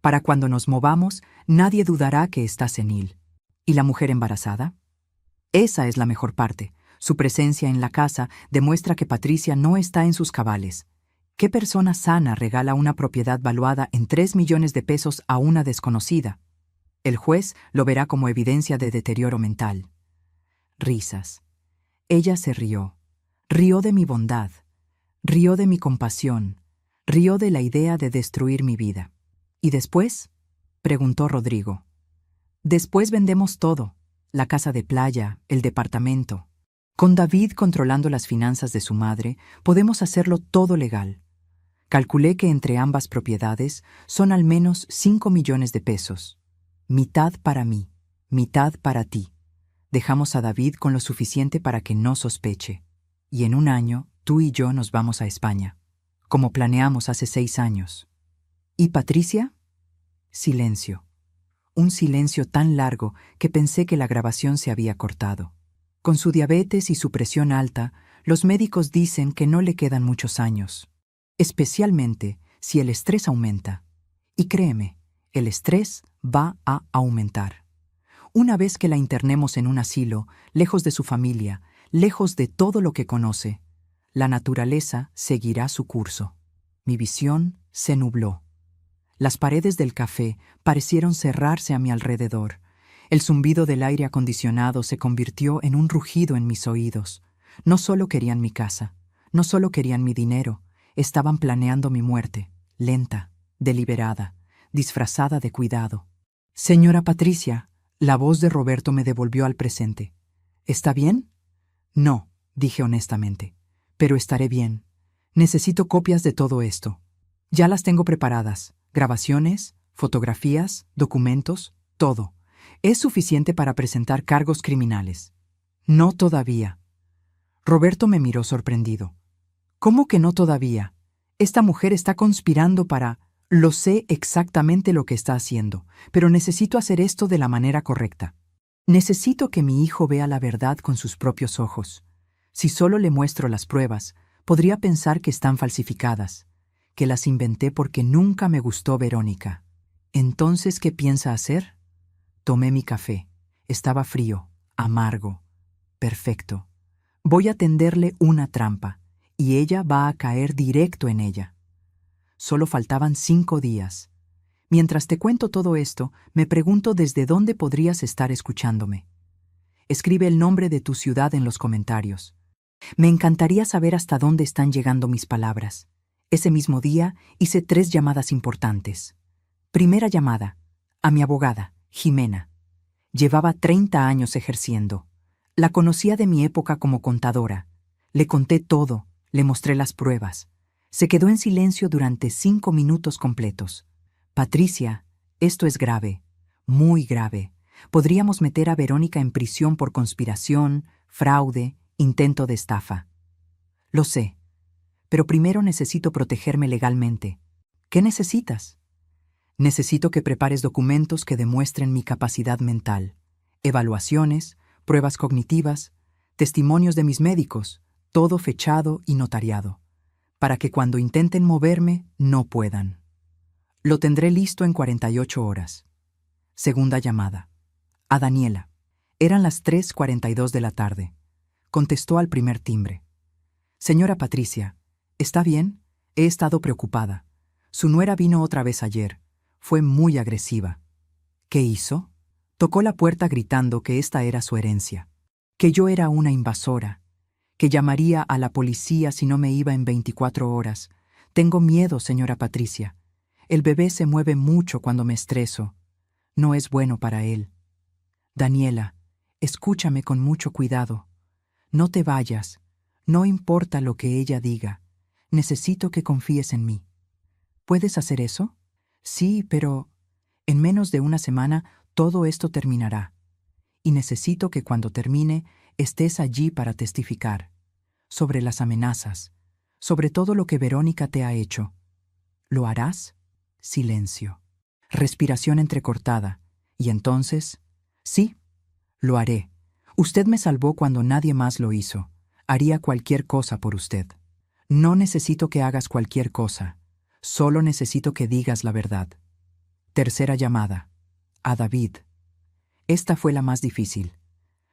Para cuando nos movamos, nadie dudará que está senil. ¿Y la mujer embarazada? Esa es la mejor parte. Su presencia en la casa demuestra que Patricia no está en sus cabales. ¿Qué persona sana regala una propiedad valuada en 3 millones de pesos a una desconocida? El juez lo verá como evidencia de deterioro mental. Risas. Ella se rió. Rió de mi bondad. Rió de mi compasión. Rió de la idea de destruir mi vida. ¿Y después?, preguntó Rodrigo. Después vendemos todo. La casa de playa, el departamento. Con David controlando las finanzas de su madre, podemos hacerlo todo legal. Calculé que entre ambas propiedades son al menos 5 millones de pesos. Mitad para mí, mitad para ti. Dejamos a David con lo suficiente para que no sospeche. Y en un año, tú y yo nos vamos a España, como planeamos hace 6 años. ¿Y Patricia? Silencio. Un silencio tan largo que pensé que la grabación se había cortado. Con su diabetes y su presión alta, los médicos dicen que no le quedan muchos años, especialmente si el estrés aumenta. Y créeme, el estrés va a aumentar. Una vez que la internemos en un asilo, lejos de su familia, lejos de todo lo que conoce, la naturaleza seguirá su curso. Mi visión se nubló. Las paredes del café parecieron cerrarse a mi alrededor. El zumbido del aire acondicionado se convirtió en un rugido en mis oídos. No solo querían mi casa, no solo querían mi dinero, estaban planeando mi muerte, lenta, deliberada, disfrazada de cuidado. Señora Patricia, la voz de Roberto me devolvió al presente. ¿Está bien? No, dije honestamente, pero estaré bien. Necesito copias de todo esto. Ya las tengo preparadas, grabaciones, fotografías, documentos, todo. Es suficiente para presentar cargos criminales. No todavía. Roberto me miró sorprendido. ¿Cómo que no todavía? Esta mujer está conspirando para... Lo sé exactamente lo que está haciendo, pero necesito hacer esto de la manera correcta. Necesito que mi hijo vea la verdad con sus propios ojos. Si solo le muestro las pruebas, podría pensar que están falsificadas, que las inventé porque nunca me gustó Verónica. Entonces, ¿qué piensa hacer? Tomé mi café. Estaba frío, amargo, perfecto. Voy a tenderle una trampa, y ella va a caer directo en ella. Solo faltaban 5 días. Mientras te cuento todo esto, me pregunto desde dónde podrías estar escuchándome. Escribe el nombre de tu ciudad en los comentarios. Me encantaría saber hasta dónde están llegando mis palabras. Ese mismo día hice 3 llamadas importantes. Primera llamada, a mi abogada, Jimena. Llevaba 30 años ejerciendo. La conocía de mi época como contadora. Le conté todo, le mostré las pruebas. Se quedó en silencio durante 5 minutos completos. Patricia, esto es grave, muy grave. Podríamos meter a Verónica en prisión por conspiración, fraude, intento de estafa. Lo sé, pero primero necesito protegerme legalmente. ¿Qué necesitas? Necesito que prepares documentos que demuestren mi capacidad mental, evaluaciones, pruebas cognitivas, testimonios de mis médicos, todo fechado y notariado, para que cuando intenten moverme no puedan. Lo tendré listo en 48 horas. Segunda llamada. A Daniela. Eran las 3:42 de la tarde. Contestó al primer timbre. Señora Patricia, ¿está bien? He estado preocupada. Su nuera vino otra vez ayer. Fue muy agresiva. ¿Qué hizo? Tocó la puerta gritando que esta era su herencia, que yo era una invasora, que llamaría a la policía si no me iba en 24 horas. Tengo miedo, señora Patricia. El bebé se mueve mucho cuando me estreso. No es bueno para él. Daniela, escúchame con mucho cuidado. No te vayas. No importa lo que ella diga. Necesito que confíes en mí. ¿Puedes hacer eso? Sí, pero en menos de una semana todo esto terminará. Y necesito que cuando termine estés allí para testificar. Sobre las amenazas. Sobre todo lo que Verónica te ha hecho. ¿Lo harás? Silencio. Respiración entrecortada. Y entonces, sí, lo haré. Usted me salvó cuando nadie más lo hizo. Haría cualquier cosa por usted. No necesito que hagas cualquier cosa. Solo necesito que digas la verdad. Tercera llamada. A David. Esta fue la más difícil.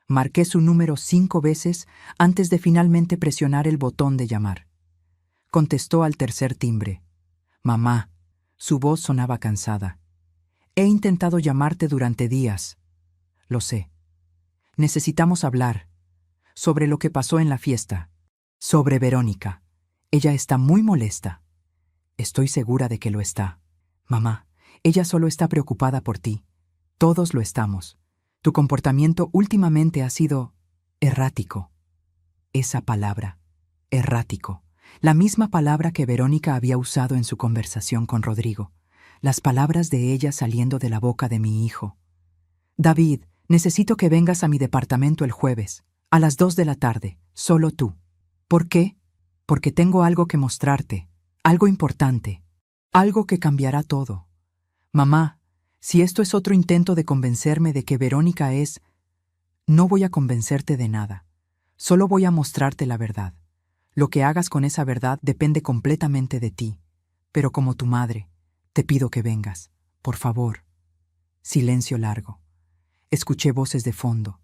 Marqué su número 5 veces antes de finalmente presionar el botón de llamar. Contestó al tercer timbre. Mamá. Su voz sonaba cansada. He intentado llamarte durante días. Lo sé. Necesitamos hablar. Sobre lo que pasó en la fiesta. Sobre Verónica. Ella está muy molesta. Estoy segura de que lo está. Mamá, ella solo está preocupada por ti. Todos lo estamos. Tu comportamiento últimamente ha sido errático. Esa palabra, errático. La misma palabra que Verónica había usado en su conversación con Rodrigo. Las palabras de ella saliendo de la boca de mi hijo. David, necesito que vengas a mi departamento el jueves, a las 2 de la tarde, solo tú. ¿Por qué? Porque tengo algo que mostrarte, algo importante, algo que cambiará todo. Mamá, si esto es otro intento de convencerme de que Verónica es... No voy a convencerte de nada. Solo voy a mostrarte la verdad. Lo que hagas con esa verdad depende completamente de ti. Pero como tu madre, te pido que vengas. Por favor. Silencio largo. Escuché voces de fondo.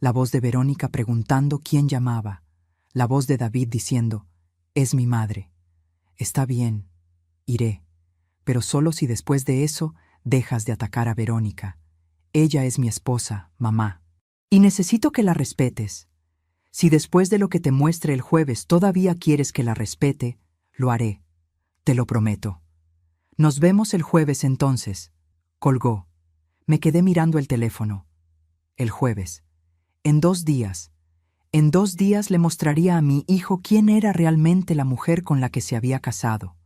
La voz de Verónica preguntando quién llamaba. La voz de David diciendo, es mi madre. Está bien, iré. Pero solo si después de eso dejas de atacar a Verónica. Ella es mi esposa, mamá. Y necesito que la respetes. Si después de lo que te muestre el jueves todavía quieres que la respete, lo haré. Te lo prometo. Nos vemos el jueves entonces. Colgó. Me quedé mirando el teléfono. El jueves. En 2 días. En 2 días le mostraría a mi hijo quién era realmente la mujer con la que se había casado.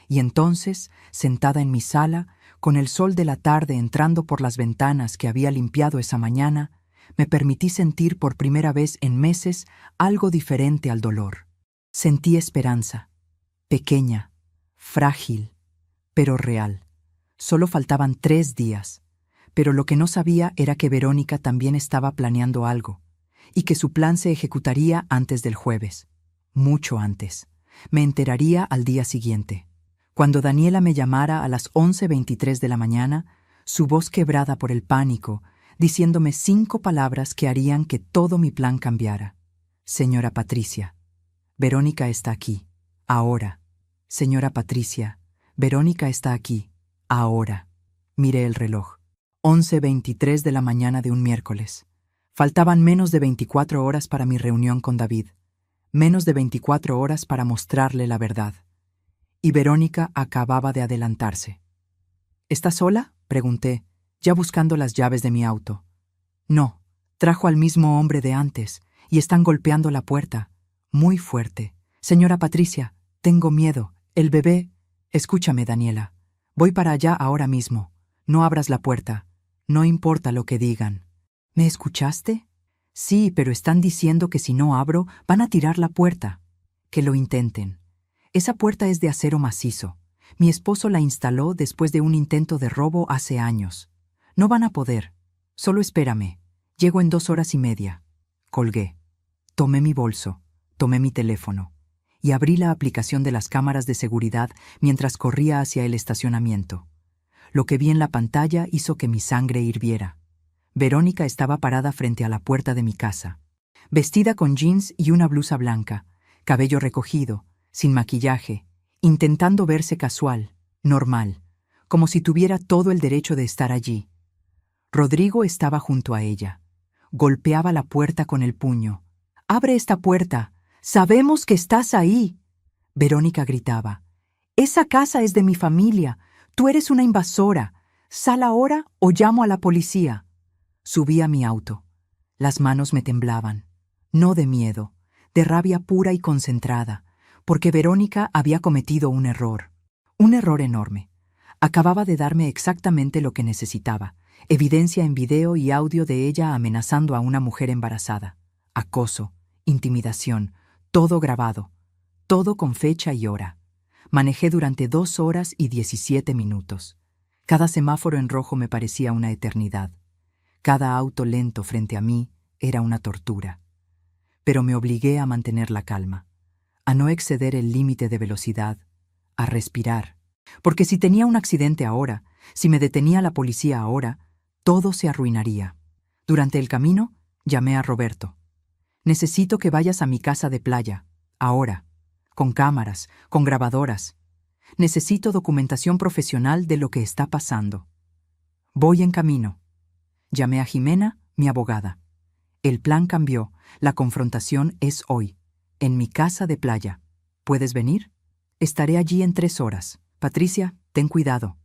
Y entonces, sentada en mi sala, con el sol de la tarde entrando por las ventanas que había limpiado esa mañana, me permití sentir por primera vez en meses algo diferente al dolor. Sentí esperanza, pequeña, frágil, pero real. Solo faltaban 3 días, pero lo que no sabía era que Verónica también estaba planeando algo, y que su plan se ejecutaría antes del jueves. Mucho antes. Me enteraría al día siguiente. Cuando Daniela me llamara a las 11:23 de la mañana, su voz quebrada por el pánico, diciéndome 5 palabras que harían que todo mi plan cambiara. Señora Patricia, Verónica está aquí, ahora. Señora Patricia, Verónica está aquí, ahora. Miré el reloj. 11:23 de la mañana de un miércoles. Faltaban menos de 24 horas para mi reunión con David. Menos de 24 horas para mostrarle la verdad. Y Verónica acababa de adelantarse. ¿Está sola?, pregunté, ya buscando las llaves de mi auto. No, trajo al mismo hombre de antes, y están golpeando la puerta. Muy fuerte. Señora Patricia, tengo miedo. El bebé... Escúchame, Daniela. Voy para allá ahora mismo. No abras la puerta. No importa lo que digan. ¿Me escuchaste? Sí, pero están diciendo que si no abro, van a tirar la puerta. Que lo intenten. Esa puerta es de acero macizo. Mi esposo la instaló después de un intento de robo hace años. No van a poder. Solo espérame. Llego en 2 horas y media. Colgué. Tomé mi bolso, tomé mi teléfono y abrí la aplicación de las cámaras de seguridad mientras corría hacia el estacionamiento. Lo que vi en la pantalla hizo que mi sangre hirviera. Verónica estaba parada frente a la puerta de mi casa, vestida con jeans y una blusa blanca, cabello recogido, sin maquillaje, intentando verse casual, normal, como si tuviera todo el derecho de estar allí. Rodrigo estaba junto a ella. Golpeaba la puerta con el puño. «¡Abre esta puerta! ¡Sabemos que estás ahí!» Verónica gritaba. «Esa casa es de mi familia. Tú eres una invasora. Sal ahora o llamo a la policía». Subí a mi auto. Las manos me temblaban. No de miedo, de rabia pura y concentrada, porque Verónica había cometido un error enorme. Acababa de darme exactamente lo que necesitaba, evidencia en video y audio de ella amenazando a una mujer embarazada. Acoso, intimidación, todo grabado, todo con fecha y hora. Manejé durante 2 horas y 17 minutos. Cada semáforo en rojo me parecía una eternidad. Cada auto lento frente a mí era una tortura. Pero me obligué a mantener la calma, a no exceder el límite de velocidad, a respirar. Porque si tenía un accidente ahora, si me detenía la policía ahora, todo se arruinaría. Durante el camino, llamé a Roberto. «Necesito que vayas a mi casa de playa, ahora, con cámaras, con grabadoras. Necesito documentación profesional de lo que está pasando». «Voy en camino». Llamé a Jimena, mi abogada. «El plan cambió, la confrontación es hoy, en mi casa de playa. ¿Puedes venir? Estaré allí en 3 horas. Patricia, ten cuidado».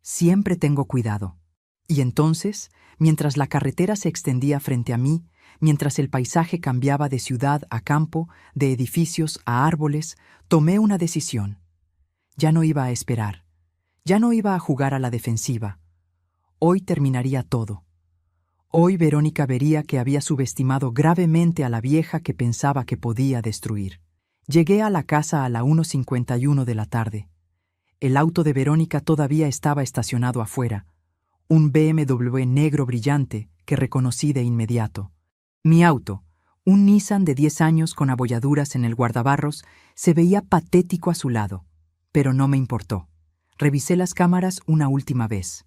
Siempre tengo cuidado. Y entonces, mientras la carretera se extendía frente a mí, mientras el paisaje cambiaba de ciudad a campo, de edificios a árboles, tomé una decisión. Ya no iba a esperar. Ya no iba a jugar a la defensiva. Hoy terminaría todo. Hoy Verónica vería que había subestimado gravemente a la vieja que pensaba que podía destruir. Llegué a la casa a la 1:51 de la tarde. El auto de Verónica todavía estaba estacionado afuera. Un BMW negro brillante que reconocí de inmediato. Mi auto, un Nissan de 10 años con abolladuras en el guardabarros, se veía patético a su lado, pero no me importó. Revisé las cámaras una última vez.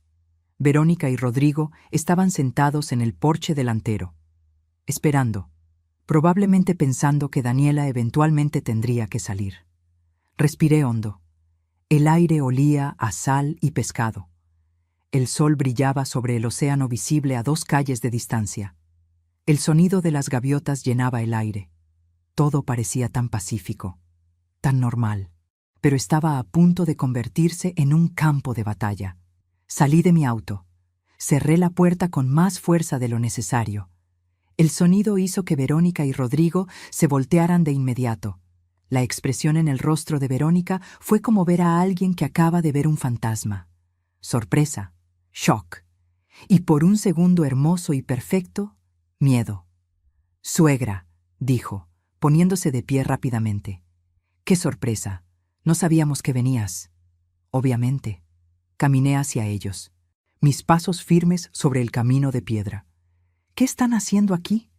Verónica y Rodrigo estaban sentados en el porche delantero, esperando, probablemente pensando que Daniela eventualmente tendría que salir. Respiré hondo. El aire olía a sal y pescado. El sol brillaba sobre el océano visible a 2 calles de distancia. El sonido de las gaviotas llenaba el aire. Todo parecía tan pacífico, tan normal, pero estaba a punto de convertirse en un campo de batalla. Salí de mi auto. Cerré la puerta con más fuerza de lo necesario. El sonido hizo que Verónica y Rodrigo se voltearan de inmediato. La expresión en el rostro de Verónica fue como ver a alguien que acaba de ver un fantasma. Sorpresa, shock, y por un segundo hermoso y perfecto, miedo. «Suegra», dijo, poniéndose de pie rápidamente. «¡Qué sorpresa! No sabíamos que venías». Obviamente. Caminé hacia ellos, mis pasos firmes sobre el camino de piedra. «¿Qué están haciendo aquí?».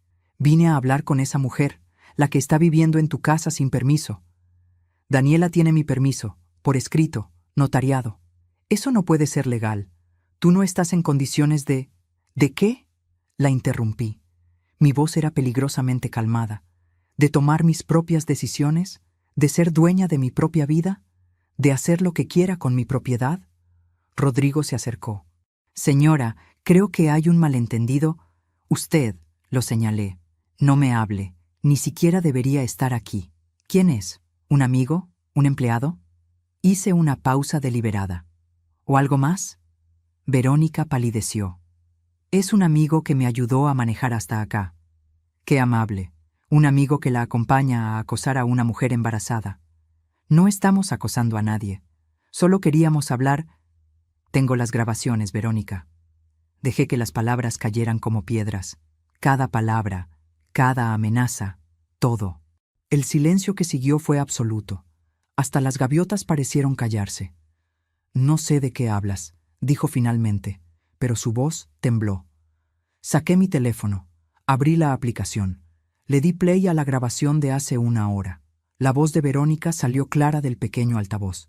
Vine a hablar con esa mujer, la que está viviendo en tu casa sin permiso. Daniela tiene mi permiso, por escrito, notariado. Eso no puede ser legal. Tú no estás en condiciones de... ¿De qué? La interrumpí. Mi voz era peligrosamente calmada. ¿De tomar mis propias decisiones? ¿De ser dueña de mi propia vida? ¿De hacer lo que quiera con mi propiedad? Rodrigo se acercó. Señora, creo que hay un malentendido. Usted, lo señalé, no me hable. Ni siquiera debería estar aquí. ¿Quién es? ¿Un amigo? ¿Un empleado? Hice una pausa deliberada. ¿O algo más? Verónica palideció. Es un amigo que me ayudó a manejar hasta acá. Qué amable. Un amigo que la acompaña a acosar a una mujer embarazada. No estamos acosando a nadie. Solo queríamos hablar. Tengo las grabaciones, Verónica. Dejé que las palabras cayeran como piedras. Cada palabra, cada amenaza, todo. El silencio que siguió fue absoluto. Hasta las gaviotas parecieron callarse. No sé de qué hablas, dijo finalmente, pero su voz tembló. Saqué mi teléfono, abrí la aplicación, le di play a la grabación de hace una hora. La voz de Verónica salió clara del pequeño altavoz.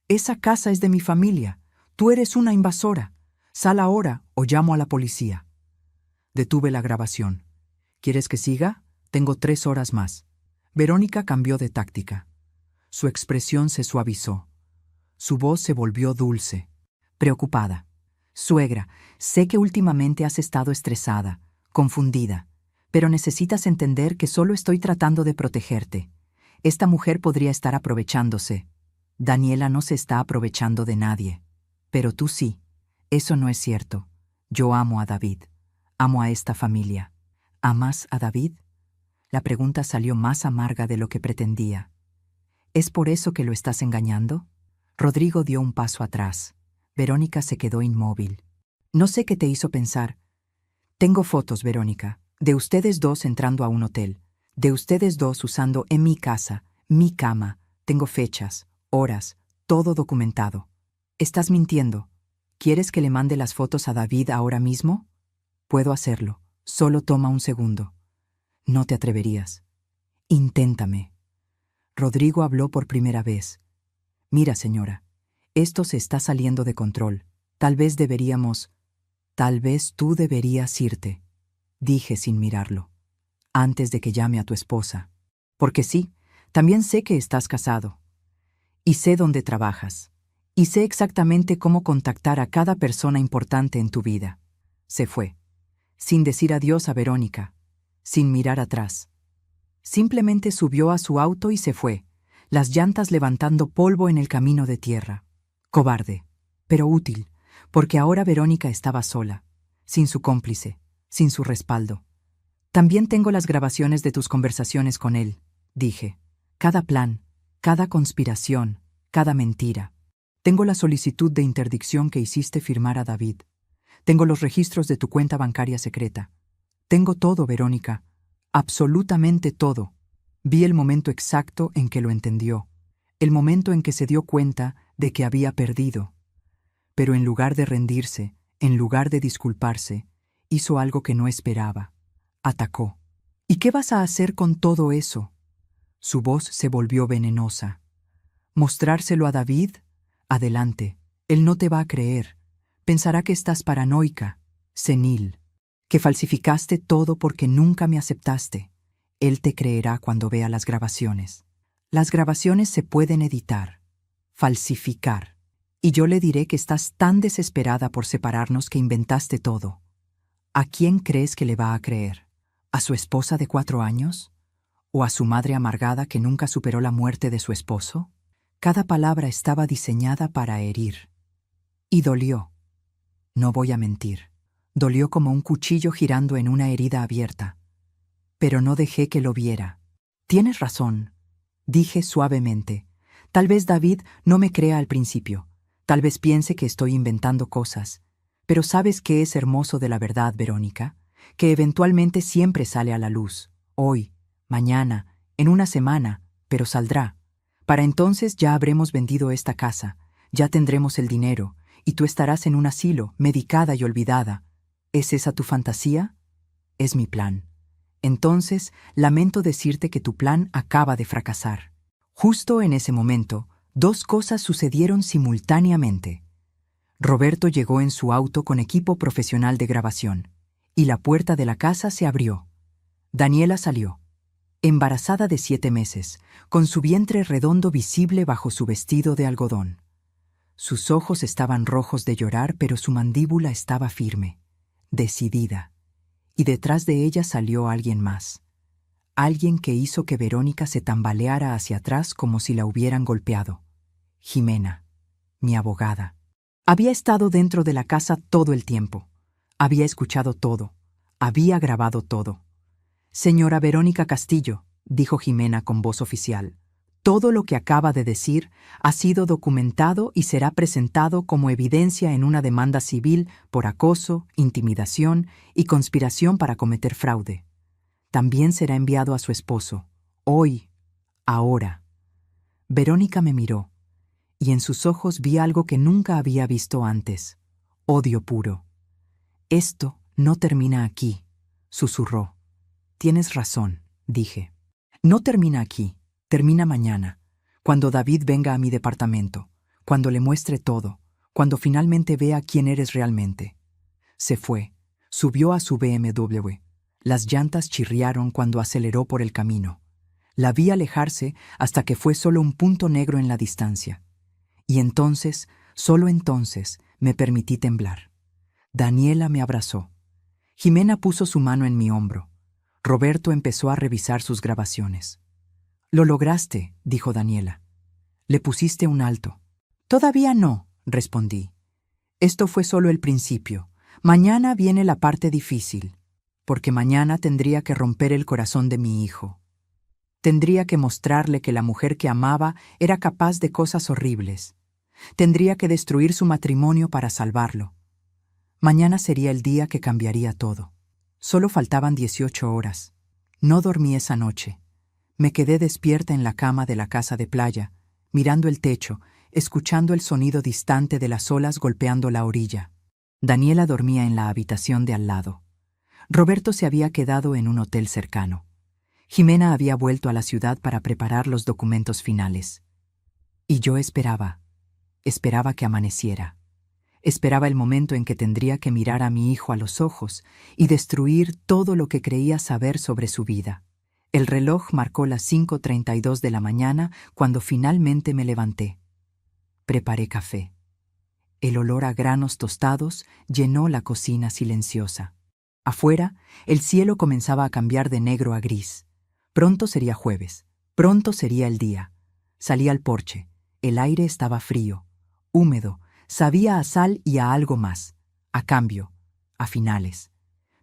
Esa casa es de mi familia. Tú eres una invasora. Sal ahora o llamo a la policía. Detuve la grabación. ¿Quieres que siga? Tengo 3 horas más. Verónica cambió de táctica. Su expresión se suavizó. Su voz se volvió dulce, preocupada. Suegra, sé que últimamente has estado estresada, confundida, pero necesitas entender que solo estoy tratando de protegerte. Esta mujer podría estar aprovechándose. Daniela no se está aprovechando de nadie. Pero tú sí. Eso no es cierto. Yo amo a David. Amo a esta familia. ¿Amas a David? La pregunta salió más amarga de lo que pretendía. ¿Es por eso que lo estás engañando? Rodrigo dio un paso atrás. Verónica se quedó inmóvil. No sé qué te hizo pensar. Tengo fotos, Verónica, de ustedes dos entrando a un hotel, de ustedes dos usando en mi casa, mi cama. Tengo fechas, horas, todo documentado. Estás mintiendo. ¿Quieres que le mande las fotos a David ahora mismo? Puedo hacerlo. Solo toma un segundo. No te atreverías. Inténtame. Rodrigo habló por primera vez. Mira, señora, esto se está saliendo de control. Tal vez tú deberías irte, dije sin mirarlo, antes de que llame a tu esposa. Porque sí, también sé que estás casado. Y sé dónde trabajas. Y sé exactamente cómo contactar a cada persona importante en tu vida. Se fue, sin decir adiós a Verónica, sin mirar atrás. Simplemente subió a su auto y se fue, las llantas levantando polvo en el camino de tierra. Cobarde, pero útil, porque ahora Verónica estaba sola, sin su cómplice, sin su respaldo. También tengo las grabaciones de tus conversaciones con él, dije. Cada plan, cada conspiración, cada mentira. Tengo la solicitud de interdicción que hiciste firmar a David. Tengo los registros de tu cuenta bancaria secreta. Tengo todo, Verónica. Absolutamente todo. Vi el momento exacto en que lo entendió. El momento en que se dio cuenta de que había perdido. Pero en lugar de rendirse, en lugar de disculparse, hizo algo que no esperaba. Atacó. ¿Y qué vas a hacer con todo eso? Su voz se volvió venenosa. ¿Mostrárselo a David? Adelante. Él no te va a creer. Pensará que estás paranoica, senil, que falsificaste todo porque nunca me aceptaste. Él te creerá cuando vea las grabaciones. Las grabaciones se pueden editar, falsificar. Y yo le diré que estás tan desesperada por separarnos que inventaste todo. ¿A quién crees que le va a creer? ¿A su esposa de 4 años? ¿O a su madre amargada que nunca superó la muerte de su esposo? Cada palabra estaba diseñada para herir. Y dolió. No voy a mentir. Dolió como un cuchillo girando en una herida abierta. Pero no dejé que lo viera. Tienes razón, dije suavemente. Tal vez David no me crea al principio. Tal vez piense que estoy inventando cosas. Pero ¿sabes qué es hermoso de la verdad, Verónica? Que eventualmente siempre sale a la luz. Hoy, mañana, en una semana, pero saldrá. Para entonces ya habremos vendido esta casa, ya tendremos el dinero, y tú estarás en un asilo, medicada y olvidada. ¿Es esa tu fantasía? Es mi plan. Entonces, lamento decirte que tu plan acaba de fracasar. Justo en ese momento, dos cosas sucedieron simultáneamente. Roberto llegó en su auto con equipo profesional de grabación, y la puerta de la casa se abrió. Daniela salió, embarazada de 7 meses, con su vientre redondo visible bajo su vestido de algodón. Sus ojos estaban rojos de llorar, pero su mandíbula estaba firme, decidida. Y detrás de ella salió alguien más. Alguien que hizo que Verónica se tambaleara hacia atrás como si la hubieran golpeado. Jimena, mi abogada. Había estado dentro de la casa todo el tiempo. Había escuchado todo. Había grabado todo. Señora Verónica Castillo, dijo Jimena con voz oficial, todo lo que acaba de decir ha sido documentado y será presentado como evidencia en una demanda civil por acoso, intimidación y conspiración para cometer fraude. También será enviado a su esposo, hoy, ahora. Verónica me miró, y en sus ojos vi algo que nunca había visto antes, odio puro. Esto no termina aquí, susurró. Tienes razón, dije. No termina aquí, termina mañana, cuando David venga a mi departamento, cuando le muestre todo, cuando finalmente vea quién eres realmente. Se fue, subió a su BMW. Las llantas chirriaron cuando aceleró por el camino. La vi alejarse hasta que fue solo un punto negro en la distancia. Y entonces, solo entonces, me permití temblar. Daniela me abrazó. Jimena puso su mano en mi hombro. Roberto empezó a revisar sus grabaciones. «Lo lograste», dijo Daniela. «Le pusiste un alto». «Todavía no», respondí. «Esto fue solo el principio. Mañana viene la parte difícil, porque mañana tendría que romper el corazón de mi hijo. Tendría que mostrarle que la mujer que amaba era capaz de cosas horribles. Tendría que destruir su matrimonio para salvarlo. Mañana sería el día que cambiaría todo». Solo faltaban 18 horas. No dormí esa noche. Me quedé despierta en la cama de la casa de playa, mirando el techo, escuchando el sonido distante de las olas golpeando la orilla. Daniela dormía en la habitación de al lado. Roberto se había quedado en un hotel cercano. Jimena había vuelto a la ciudad para preparar los documentos finales. Y yo esperaba que amaneciera. Esperaba el momento en que tendría que mirar a mi hijo a los ojos y destruir todo lo que creía saber sobre su vida. El reloj marcó las 5:32 de la mañana cuando finalmente me levanté. Preparé café. El olor a granos tostados llenó la cocina silenciosa. Afuera, el cielo comenzaba a cambiar de negro a gris. Pronto sería jueves. Pronto sería el día. Salí al porche. El aire estaba frío, húmedo. Sabía a sal y a algo más, a cambio, a finales.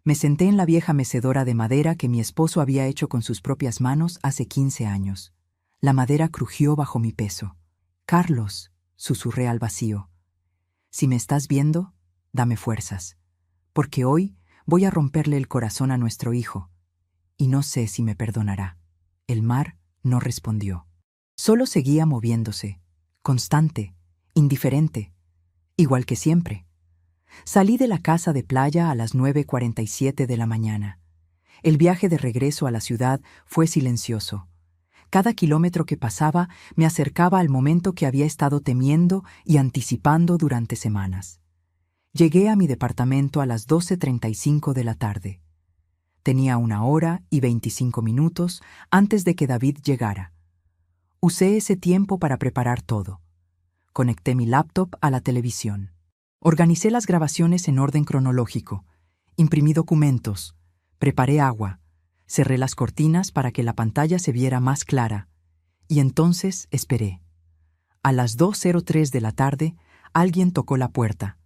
Me senté en la vieja mecedora de madera que mi esposo había hecho con sus propias manos hace 15 años. La madera crujió bajo mi peso. «Carlos», susurré al vacío, «si me estás viendo, dame fuerzas, porque hoy voy a romperle el corazón a nuestro hijo, y no sé si me perdonará». El mar no respondió. Solo seguía moviéndose, constante, indiferente, igual que siempre. Salí de la casa de playa a las 9:47 de la mañana. El viaje de regreso a la ciudad fue silencioso. Cada kilómetro que pasaba me acercaba al momento que había estado temiendo y anticipando durante semanas. Llegué a mi departamento a las 12:35 de la tarde. Tenía 1 hora y 25 minutos antes de que David llegara. Usé ese tiempo para preparar todo. Conecté mi laptop a la televisión. Organicé las grabaciones en orden cronológico. Imprimí documentos. Preparé agua. Cerré las cortinas para que la pantalla se viera más clara. Y entonces esperé. A las 2:03 de la tarde, alguien tocó la puerta.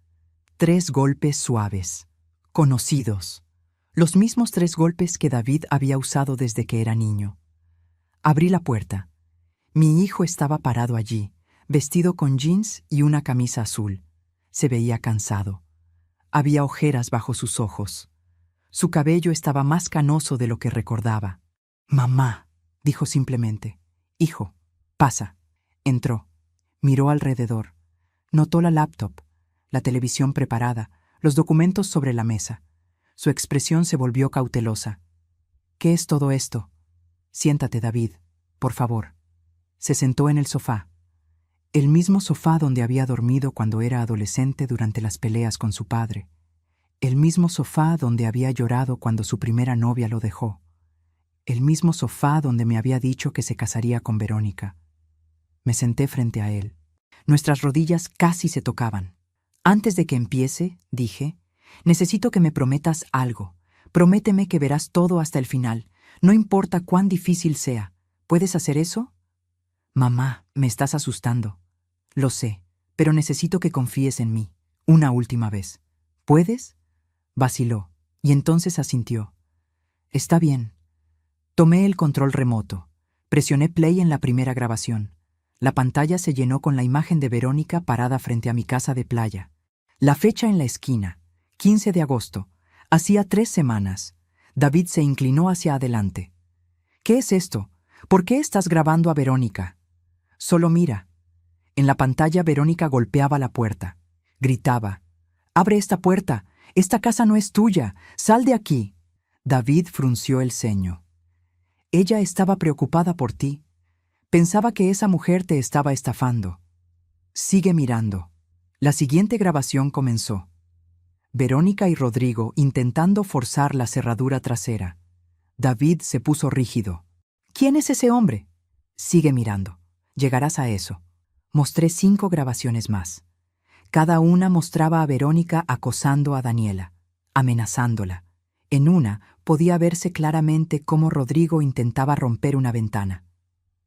3 golpes suaves. Conocidos. Los mismos 3 golpes que David había usado desde que era niño. Abrí la puerta. Mi hijo estaba parado allí, vestido con jeans y una camisa azul. Se veía cansado. Había ojeras bajo sus ojos. Su cabello estaba más canoso de lo que recordaba. «Mamá», dijo simplemente. «Hijo, pasa». Entró. Miró alrededor. Notó la laptop, la televisión preparada, los documentos sobre la mesa. Su expresión se volvió cautelosa. ¿Qué es todo esto? Siéntate, David, por favor. Se sentó en el sofá. El mismo sofá donde había dormido cuando era adolescente durante las peleas con su padre. El mismo sofá donde había llorado cuando su primera novia lo dejó. El mismo sofá donde me había dicho que se casaría con Verónica. Me senté frente a él. Nuestras rodillas casi se tocaban. Antes de que empiece, dije, necesito que me prometas algo. Prométeme que verás todo hasta el final. No importa cuán difícil sea. ¿Puedes hacer eso? Mamá, me estás asustando. Lo sé, pero necesito que confíes en mí. Una última vez. ¿Puedes? Vaciló, y entonces asintió. Está bien. Tomé el control remoto. Presioné play en la primera grabación. La pantalla se llenó con la imagen de Verónica parada frente a mi casa de playa. La fecha en la esquina, 15 de agosto. Hacía 3 semanas. David se inclinó hacia adelante. ¿Qué es esto? ¿Por qué estás grabando a Verónica? Solo mira. En la pantalla Verónica golpeaba la puerta. Gritaba. «¡Abre esta puerta! ¡Esta casa no es tuya! ¡Sal de aquí!». David frunció el ceño. Ella estaba preocupada por ti. Pensaba que esa mujer te estaba estafando. Sigue mirando. La siguiente grabación comenzó. Verónica y Rodrigo intentando forzar la cerradura trasera. David se puso rígido. ¿Quién es ese hombre? Sigue mirando. Llegarás a eso. Mostré 5 grabaciones más. Cada una mostraba a Verónica acosando a Daniela, amenazándola. En una podía verse claramente cómo Rodrigo intentaba romper una ventana.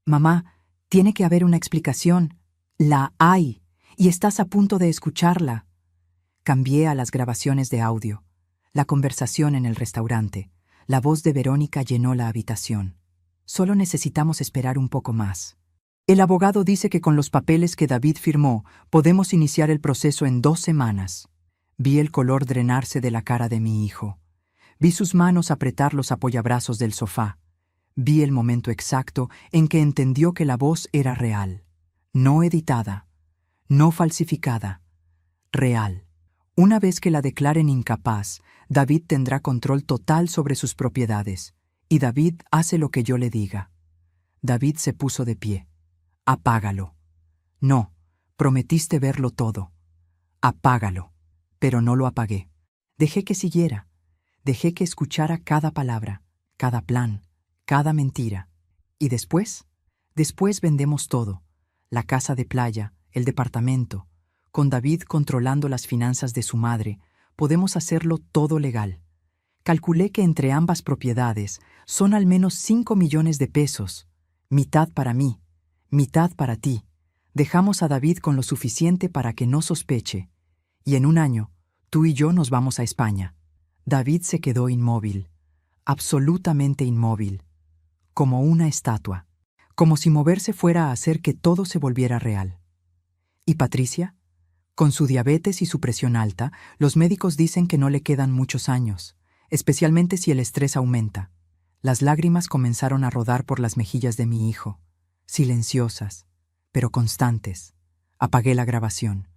Mamá, tiene que haber una explicación. La hay, y estás a punto de escucharla. Cambié a las grabaciones de audio. La conversación en el restaurante. La voz de Verónica llenó la habitación. Solo necesitamos esperar un poco más. El abogado dice que con los papeles que David firmó, podemos iniciar el proceso en 2 semanas. Vi el color drenarse de la cara de mi hijo. Vi sus manos apretar los apoyabrazos del sofá. Vi el momento exacto en que entendió que la voz era real. No editada. No falsificada. Real. Una vez que la declaren incapaz, David tendrá control total sobre sus propiedades. Y David hace lo que yo le diga. David se puso de pie. Apágalo. No, prometiste verlo todo. Apágalo. Pero no lo apagué. Dejé que siguiera. Dejé que escuchara cada palabra, cada plan, cada mentira. ¿Y después? Después vendemos todo. La casa de playa, el departamento. Con David controlando las finanzas de su madre, podemos hacerlo todo legal. Calculé que entre ambas propiedades son al menos 5 millones de pesos. Mitad para mí, mitad para ti. Dejamos a David con lo suficiente para que no sospeche. Y en un año, tú y yo nos vamos a España. David se quedó inmóvil, absolutamente inmóvil, como una estatua, como si moverse fuera a hacer que todo se volviera real. ¿Y Patricia? Con su diabetes y su presión alta, los médicos dicen que no le quedan muchos años, especialmente si el estrés aumenta. Las lágrimas comenzaron a rodar por las mejillas de mi hijo, silenciosas, pero constantes. Apagué la grabación.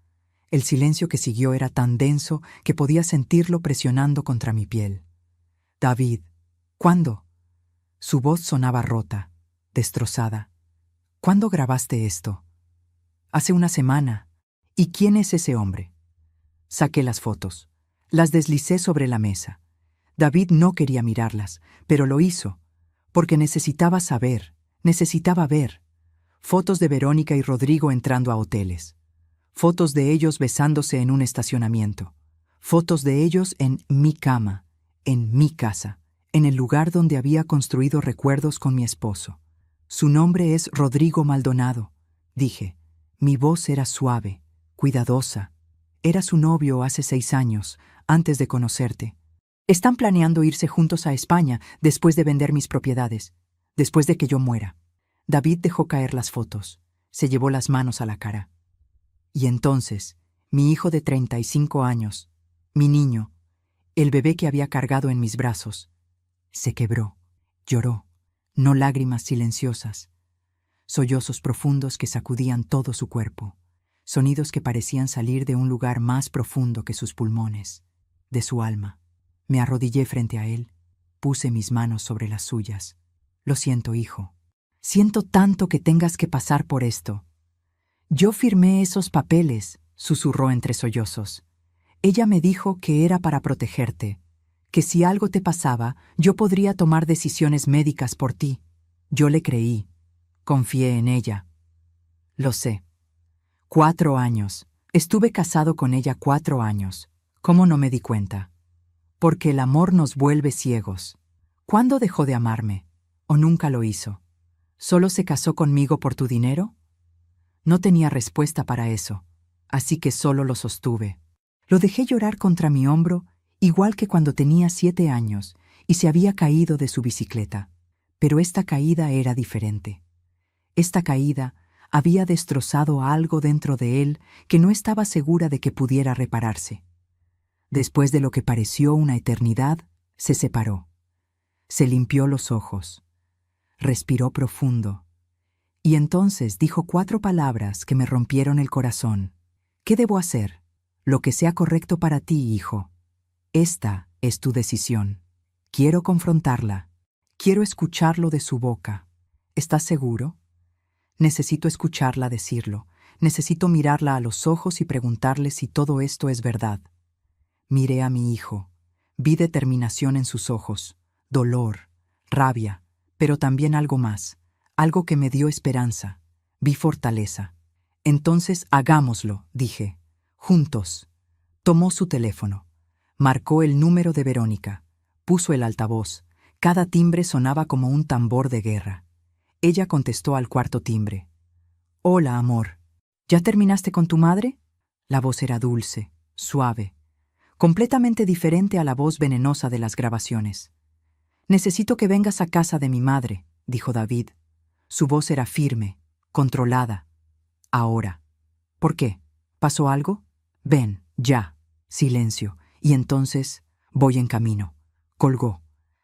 El silencio que siguió era tan denso que podía sentirlo presionando contra mi piel. David, ¿cuándo? Su voz sonaba rota, destrozada. ¿Cuándo grabaste esto? Hace una semana. ¿Y quién es ese hombre? Saqué las fotos. Las deslicé sobre la mesa. David no quería mirarlas, pero lo hizo, porque necesitaba saber, necesitaba ver. Fotos de Verónica y Rodrigo entrando a hoteles. Fotos de ellos besándose en un estacionamiento. Fotos de ellos en mi cama, en mi casa, en el lugar donde había construido recuerdos con mi esposo. Su nombre es Rodrigo Maldonado, dije. Mi voz era suave, cuidadosa. Era su novio hace 6 años, antes de conocerte. Están planeando irse juntos a España después de vender mis propiedades, después de que yo muera. David dejó caer las fotos. Se llevó las manos a la cara. Y entonces, mi hijo de 35 años, mi niño, el bebé que había cargado en mis brazos, se quebró, lloró, no lágrimas silenciosas, sollozos profundos que sacudían todo su cuerpo, sonidos que parecían salir de un lugar más profundo que sus pulmones, de su alma. Me arrodillé frente a él. puse mis manos sobre las suyas. Lo siento, hijo. Siento tanto que tengas que pasar por esto. Yo firmé esos papeles, susurró entre sollozos. Ella me dijo que era para protegerte, que si algo te pasaba, yo podría tomar decisiones médicas por ti. Yo le creí. Confié en ella. Lo sé. 4 años. Estuve casado con ella 4 años. ¿Cómo no me di cuenta? Porque el amor nos vuelve ciegos. ¿Cuándo dejó de amarme? ¿O nunca lo hizo? ¿Solo se casó conmigo por tu dinero? No tenía respuesta para eso, así que solo lo sostuve. Lo dejé llorar contra mi hombro, igual que cuando tenía 7 años y se había caído de su bicicleta. Pero esta caída era diferente. Esta caída había destrozado algo dentro de él que no estaba segura de que pudiera repararse. Después de lo que pareció una eternidad, se separó. Se limpió los ojos. Respiró profundo. Y entonces dijo 4 palabras que me rompieron el corazón. ¿Qué debo hacer? Lo que sea correcto para ti, hijo. Esta es tu decisión. Quiero confrontarla. Quiero escucharlo de su boca. ¿Estás seguro? Necesito escucharla decirlo. Necesito mirarla a los ojos y preguntarle si todo esto es verdad. Miré a mi hijo. Vi determinación en sus ojos, dolor, rabia, pero también algo más, algo que me dio esperanza. Vi fortaleza. Entonces hagámoslo, dije. Juntos. Tomó su teléfono. Marcó el número de Verónica. Puso el altavoz. Cada timbre sonaba como un tambor de guerra. Ella contestó al 4.º timbre. «Hola, amor. ¿Ya terminaste con tu madre?» La voz era dulce, suave, completamente diferente a la voz venenosa de las grabaciones. «Necesito que vengas a casa de mi madre», dijo David. Su voz era firme, controlada. «Ahora». «¿Por qué? ¿Pasó algo?» «Ven, ya». Silencio. Y entonces, «Voy en camino». Colgó.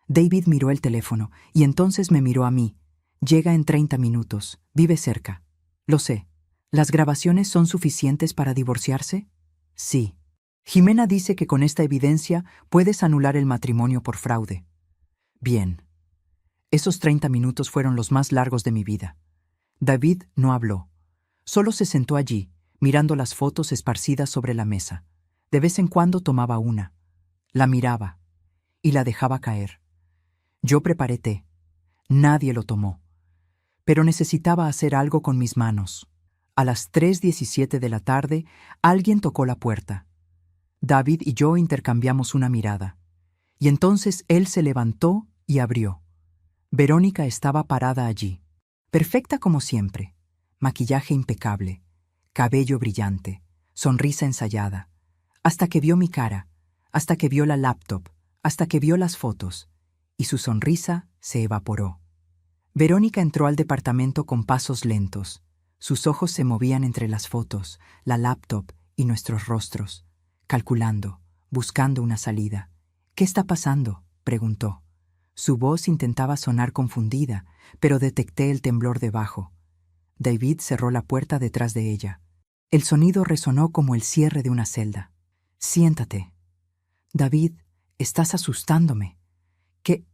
David miró el teléfono y entonces me miró a mí. «Llega en 30 minutos. Vive cerca». «Lo sé. ¿Las grabaciones son suficientes para divorciarse?» «Sí». «Jimena dice que con esta evidencia puedes anular el matrimonio por fraude». «Bien». Esos 30 minutos fueron los más largos de mi vida. David no habló. Solo se sentó allí, mirando las fotos esparcidas sobre la mesa. De vez en cuando tomaba una. La miraba y la dejaba caer. Yo preparé té. Nadie lo tomó. Pero necesitaba hacer algo con mis manos. A las 3:17 de la tarde, alguien tocó la puerta. David y yo intercambiamos una mirada. Y entonces él se levantó y abrió. Verónica estaba parada allí, perfecta como siempre, maquillaje impecable, cabello brillante, sonrisa ensayada, hasta que vio mi cara, hasta que vio la laptop, hasta que vio las fotos, y su sonrisa se evaporó. Verónica entró al departamento con pasos lentos. Sus ojos se movían entre las fotos, la laptop y nuestros rostros, calculando, buscando una salida. «¿Qué está pasando?», preguntó. Su voz intentaba sonar confundida, pero detecté el temblor debajo. David cerró la puerta detrás de ella. El sonido resonó como el cierre de una celda. «Siéntate». «David, estás asustándome». «¿Qué?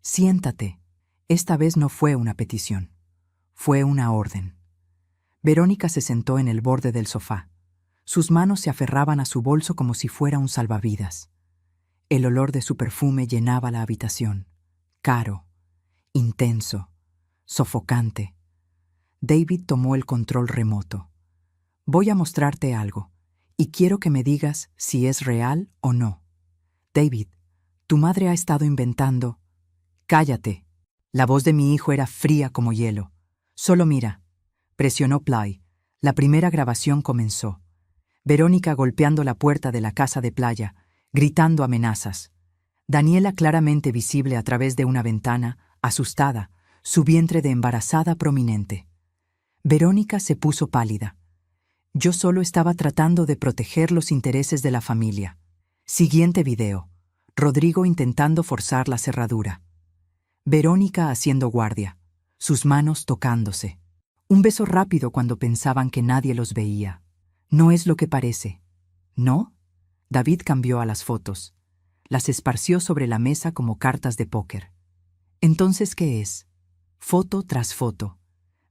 Siéntate». Esta vez no fue una petición. Fue una orden. Verónica se sentó en el borde del sofá. Sus manos se aferraban a su bolso como si fuera un salvavidas. El olor de su perfume llenaba la habitación. Caro, intenso, sofocante. David tomó el control remoto. «Voy a mostrarte algo, y quiero que me digas si es real o no. David, tu madre ha estado inventando...» «Cállate». La voz de mi hijo era fría como hielo. «Solo mira». Presionó play. La primera grabación comenzó. Verónica golpeando la puerta de la casa de playa, gritando amenazas. Daniela claramente visible a través de una ventana, asustada, su vientre de embarazada prominente. Verónica se puso pálida. Yo solo estaba tratando de proteger los intereses de la familia. Siguiente video. Rodrigo intentando forzar la cerradura. Verónica haciendo guardia, sus manos tocándose. Un beso rápido cuando pensaban que nadie los veía. «No es lo que parece». «¿No?» David cambió a las fotos. Las esparció sobre la mesa como cartas de póker. Entonces, ¿qué es? Foto tras foto.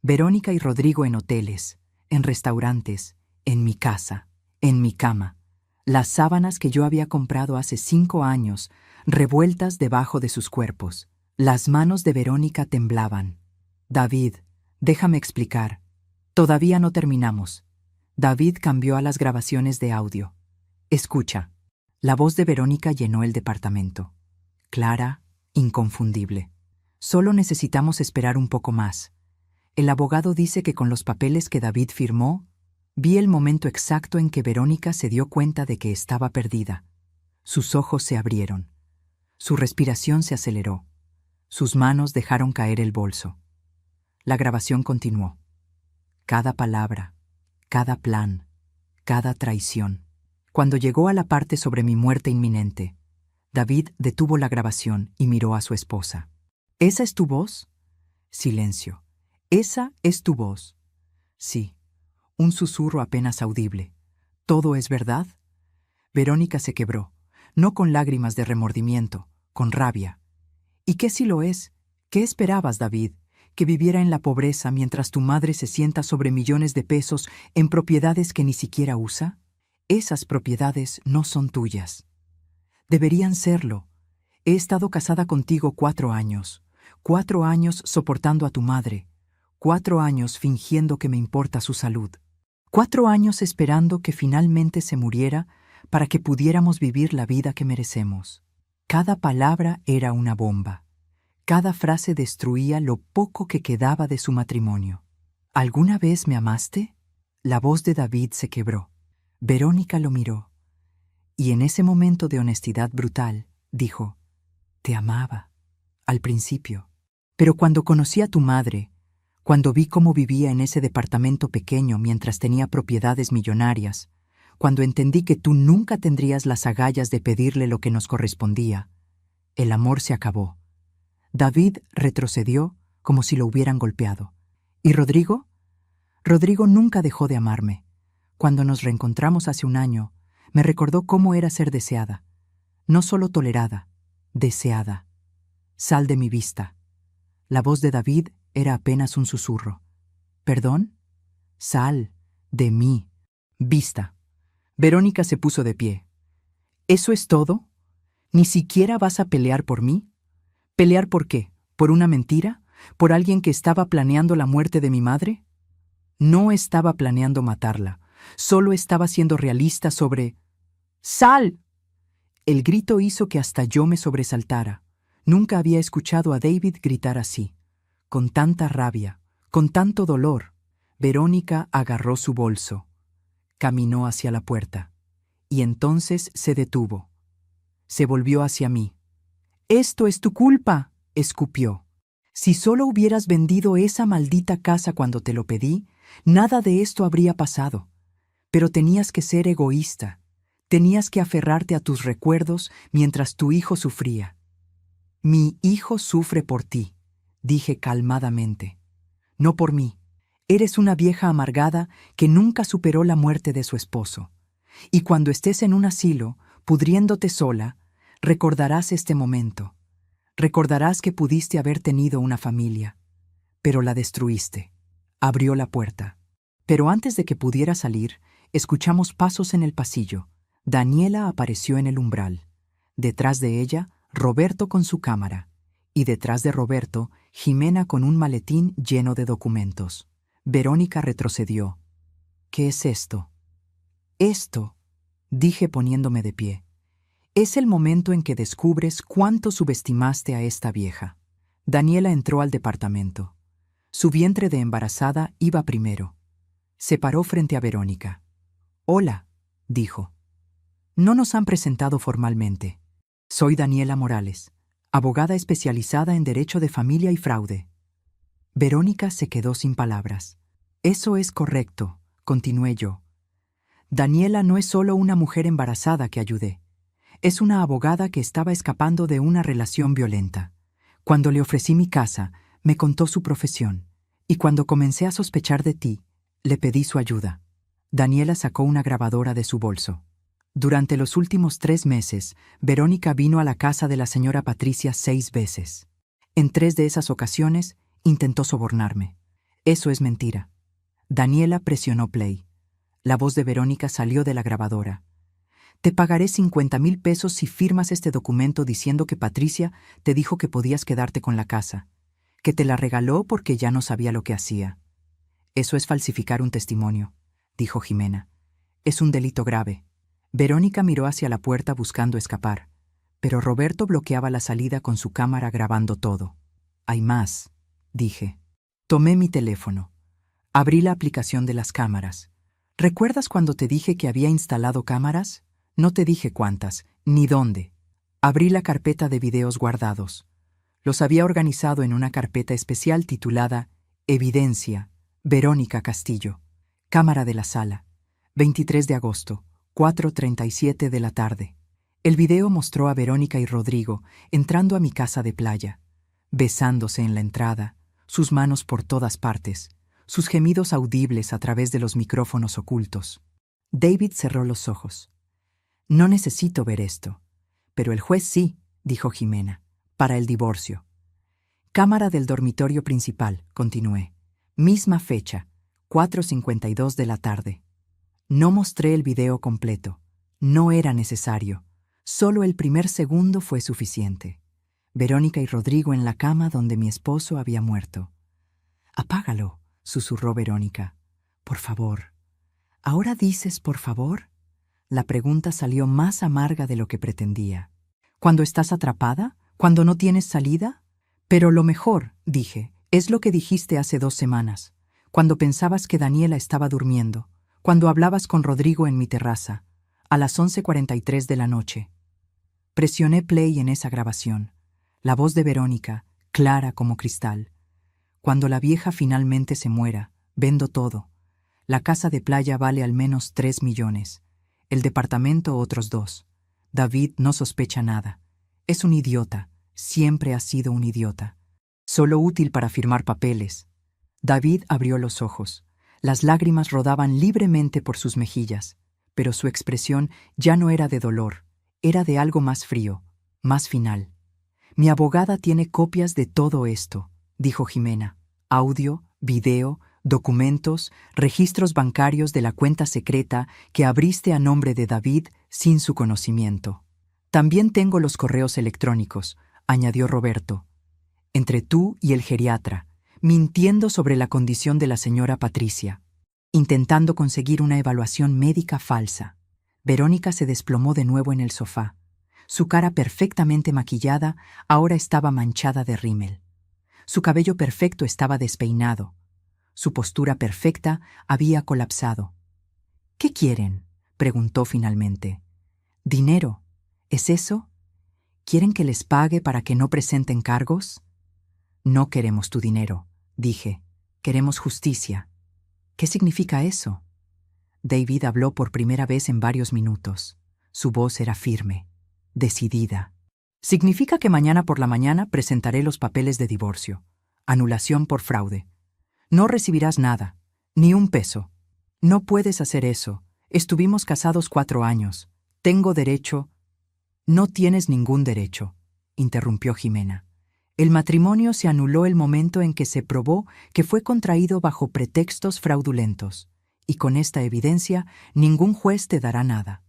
Verónica y Rodrigo en hoteles, en restaurantes, en mi casa, en mi cama. Las sábanas que yo había comprado hace 5 años, revueltas debajo de sus cuerpos. Las manos de Verónica temblaban. David, déjame explicar. Todavía no terminamos. David cambió a las grabaciones de audio. Escucha. La voz de Verónica llenó el departamento. Clara, inconfundible. Solo necesitamos esperar un poco más. El abogado dice que con los papeles que David firmó, vi el momento exacto en que Verónica se dio cuenta de que estaba perdida. Sus ojos se abrieron. Su respiración se aceleró. Sus manos dejaron caer el bolso. La grabación continuó. Cada palabra, cada plan, cada traición. Cuando llegó a la parte sobre mi muerte inminente, David detuvo la grabación y miró a su esposa. ¿Esa es tu voz? Silencio. ¿Esa es tu voz? Sí. Un susurro apenas audible. ¿Todo es verdad? Verónica se quebró, no con lágrimas de remordimiento, con rabia. ¿Y qué si lo es? ¿Qué esperabas, David? ¿Que viviera en la pobreza mientras tu madre se sienta sobre millones de pesos en propiedades que ni siquiera usa? Esas propiedades no son tuyas. Deberían serlo. He estado casada contigo 4 años. 4 años soportando a tu madre. 4 años fingiendo que me importa su salud. 4 años esperando que finalmente se muriera para que pudiéramos vivir la vida que merecemos. Cada palabra era una bomba. Cada frase destruía lo poco que quedaba de su matrimonio. ¿Alguna vez me amaste? La voz de David se quebró. Verónica lo miró. Y en ese momento de honestidad brutal, dijo, te amaba, al principio. Pero cuando conocí a tu madre, cuando vi cómo vivía en ese departamento pequeño mientras tenía propiedades millonarias, cuando entendí que tú nunca tendrías las agallas de pedirle lo que nos correspondía, el amor se acabó. David retrocedió como si lo hubieran golpeado. ¿Y Rodrigo? Rodrigo nunca dejó de amarme. Cuando nos reencontramos hace 1 año, me recordó cómo era ser deseada. No solo tolerada, deseada. Sal de mi vista. La voz de David era apenas un susurro. ¿Perdón? Sal de mi vista. Verónica se puso de pie. ¿Eso es todo? ¿Ni siquiera vas a pelear por mí? ¿Pelear por qué? ¿Por una mentira? ¿Por alguien que estaba planeando la muerte de mi madre? No estaba planeando matarla. Solo estaba siendo realista sobre... ¡Sal! El grito hizo que hasta yo me sobresaltara. Nunca había escuchado a David gritar así, con tanta rabia, con tanto dolor. Verónica agarró su bolso, caminó hacia la puerta, y entonces se detuvo. Se volvió hacia mí. «Esto es tu culpa», escupió. «Si solo hubieras vendido esa maldita casa cuando te lo pedí, nada de esto habría pasado. Pero tenías que ser egoísta. Tenías que aferrarte a tus recuerdos mientras tu hijo sufría». «Mi hijo sufre por ti», dije calmadamente. «No por mí. Eres una vieja amargada que nunca superó la muerte de su esposo. Y cuando estés en un asilo, pudriéndote sola, recordarás este momento. Recordarás que pudiste haber tenido una familia, pero la destruiste». Abrió la puerta. Pero antes de que pudiera salir, escuchamos pasos en el pasillo. Daniela apareció en el umbral. Detrás de ella, Roberto con su cámara. Y detrás de Roberto, Jimena con un maletín lleno de documentos. Verónica retrocedió. «¿Qué es esto?» «Esto», dije poniéndome de pie, «es el momento en que descubres cuánto subestimaste a esta vieja». Daniela entró al departamento. Su vientre de embarazada iba primero. Se paró frente a Verónica. «Hola», dijo. «No nos han presentado formalmente. Soy Daniela Morales, abogada especializada en Derecho de Familia y Fraude». Verónica se quedó sin palabras. «Eso es correcto», continué yo. «Daniela no es solo una mujer embarazada que ayudé. Es una abogada que estaba escapando de una relación violenta. Cuando le ofrecí mi casa, me contó su profesión, y cuando comencé a sospechar de ti, le pedí su ayuda». Daniela sacó una grabadora de su bolso. Durante los últimos 3 meses, Verónica vino a la casa de la señora Patricia 6 veces. En 3 de esas ocasiones, intentó sobornarme. Eso es mentira. Daniela presionó play. La voz de Verónica salió de la grabadora. Te pagaré 50,000 pesos si firmas este documento diciendo que Patricia te dijo que podías quedarte con la casa, que te la regaló porque ya no sabía lo que hacía. Eso es falsificar un testimonio, dijo Jimena. Es un delito grave. Verónica miró hacia la puerta buscando escapar, pero Roberto bloqueaba la salida con su cámara grabando todo. Hay más, dije. Tomé mi teléfono. Abrí la aplicación de las cámaras. ¿Recuerdas cuando te dije que había instalado cámaras? No te dije cuántas, ni dónde. Abrí la carpeta de videos guardados. Los había organizado en una carpeta especial titulada Evidencia, Verónica Castillo. Cámara de la sala. 23 de agosto, 4:37 de la tarde. El video mostró a Verónica y Rodrigo entrando a mi casa de playa, besándose en la entrada, sus manos por todas partes, sus gemidos audibles a través de los micrófonos ocultos. David cerró los ojos. No necesito ver esto. Pero el juez sí, dijo Jimena, para el divorcio. Cámara del dormitorio principal, continué. Misma fecha, 4:52 de la tarde. No mostré el video completo. No era necesario. Solo el primer segundo fue suficiente. Verónica y Rodrigo en la cama donde mi esposo había muerto. Apágalo, susurró Verónica. Por favor. ¿Ahora dices por favor? La pregunta salió más amarga de lo que pretendía. ¿Cuando estás atrapada? ¿Cuando no tienes salida? Pero lo mejor, dije, es lo que dijiste hace 2 semanas, cuando pensabas que Daniela estaba durmiendo, cuando hablabas con Rodrigo en mi terraza, a las 11:43 de la noche. Presioné play en esa grabación. La voz de Verónica, clara como cristal. Cuando la vieja finalmente se muera, vendo todo. La casa de playa vale al menos 3 millones. El departamento otros 2. David no sospecha nada. Es un idiota. Siempre ha sido un idiota. Solo útil para firmar papeles. David abrió los ojos. Las lágrimas rodaban libremente por sus mejillas, pero su expresión ya no era de dolor, era de algo más frío, más final. Mi abogada tiene copias de todo esto, dijo Jimena. Audio, video, documentos, registros bancarios de la cuenta secreta que abriste a nombre de David sin su conocimiento. También tengo los correos electrónicos, añadió Roberto. Entre tú y el geriatra, mintiendo sobre la condición de la señora Patricia, intentando conseguir una evaluación médica falsa. Verónica se desplomó de nuevo en el sofá. Su cara perfectamente maquillada ahora estaba manchada de rímel. Su cabello perfecto estaba despeinado. Su postura perfecta había colapsado. ¿Qué quieren?, preguntó finalmente. ¿Dinero? ¿Es eso? ¿Quieren que les pague para que no presenten cargos? No queremos tu dinero, dije. Queremos justicia. ¿Qué significa eso? David habló por primera vez en varios minutos. Su voz era firme, decidida. Significa que mañana por la mañana presentaré los papeles de divorcio. Anulación por fraude. No recibirás nada, ni un peso. No puedes hacer eso. Estuvimos casados 4 años. Tengo derecho. No tienes ningún derecho, interrumpió Jimena. El matrimonio se anuló el momento en que se probó que fue contraído bajo pretextos fraudulentos, y con esta evidencia ningún juez te dará nada.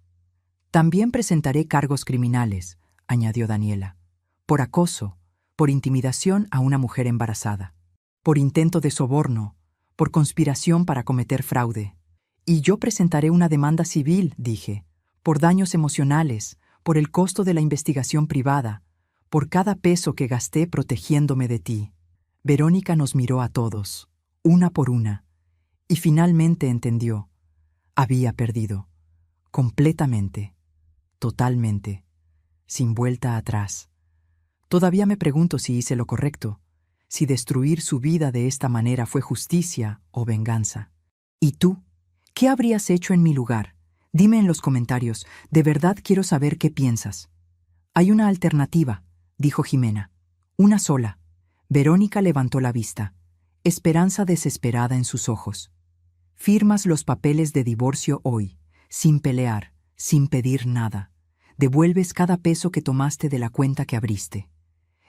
También presentaré cargos criminales, añadió Daniela, por acoso, por intimidación a una mujer embarazada, por intento de soborno, por conspiración para cometer fraude. Y yo presentaré una demanda civil, dije, por daños emocionales, por el costo de la investigación privada, por cada peso que gasté protegiéndome de ti. Verónica nos miró a todos, una por una, y finalmente entendió. Había perdido. Completamente. Totalmente. Sin vuelta atrás. Todavía me pregunto si hice lo correcto, si destruir su vida de esta manera fue justicia o venganza. ¿Y tú? ¿Qué habrías hecho en mi lugar? Dime en los comentarios, de verdad quiero saber qué piensas. Hay una alternativa, dijo Jimena. Una sola. Verónica levantó la vista, esperanza desesperada en sus ojos. Firmas los papeles de divorcio hoy, sin pelear, sin pedir nada. Devuelves cada peso que tomaste de la cuenta que abriste.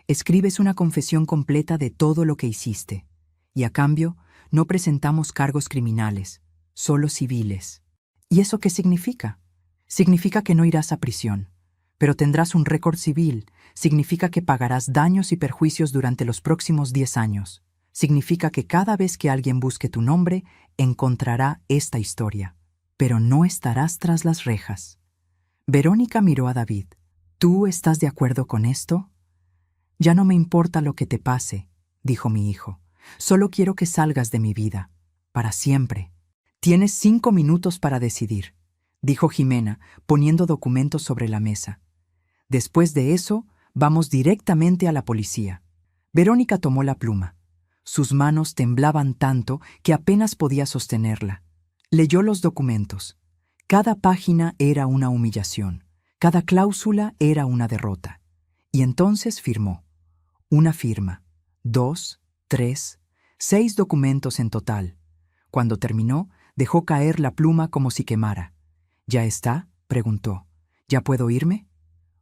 Escribes una confesión completa de todo lo que hiciste. Y a cambio, no presentamos cargos criminales, solo civiles. ¿Y eso qué significa? Significa que no irás a prisión, pero tendrás un récord civil. Significa que pagarás daños y perjuicios durante los próximos 10 años. Significa que cada vez que alguien busque tu nombre, encontrará esta historia. Pero no estarás tras las rejas. Verónica miró a David. ¿Tú estás de acuerdo con esto? Ya no me importa lo que te pase, dijo mi hijo. Solo quiero que salgas de mi vida, para siempre. Tienes 5 minutos para decidir, dijo Jimena, poniendo documentos sobre la mesa. Después de eso, vamos directamente a la policía. Verónica tomó la pluma. Sus manos temblaban tanto que apenas podía sostenerla. Leyó los documentos. Cada página era una humillación. Cada cláusula era una derrota. Y entonces firmó. Una firma. 2, 3, 6 documentos en total. Cuando terminó, dejó caer la pluma como si quemara. ¿Ya está?, preguntó. ¿Ya puedo irme?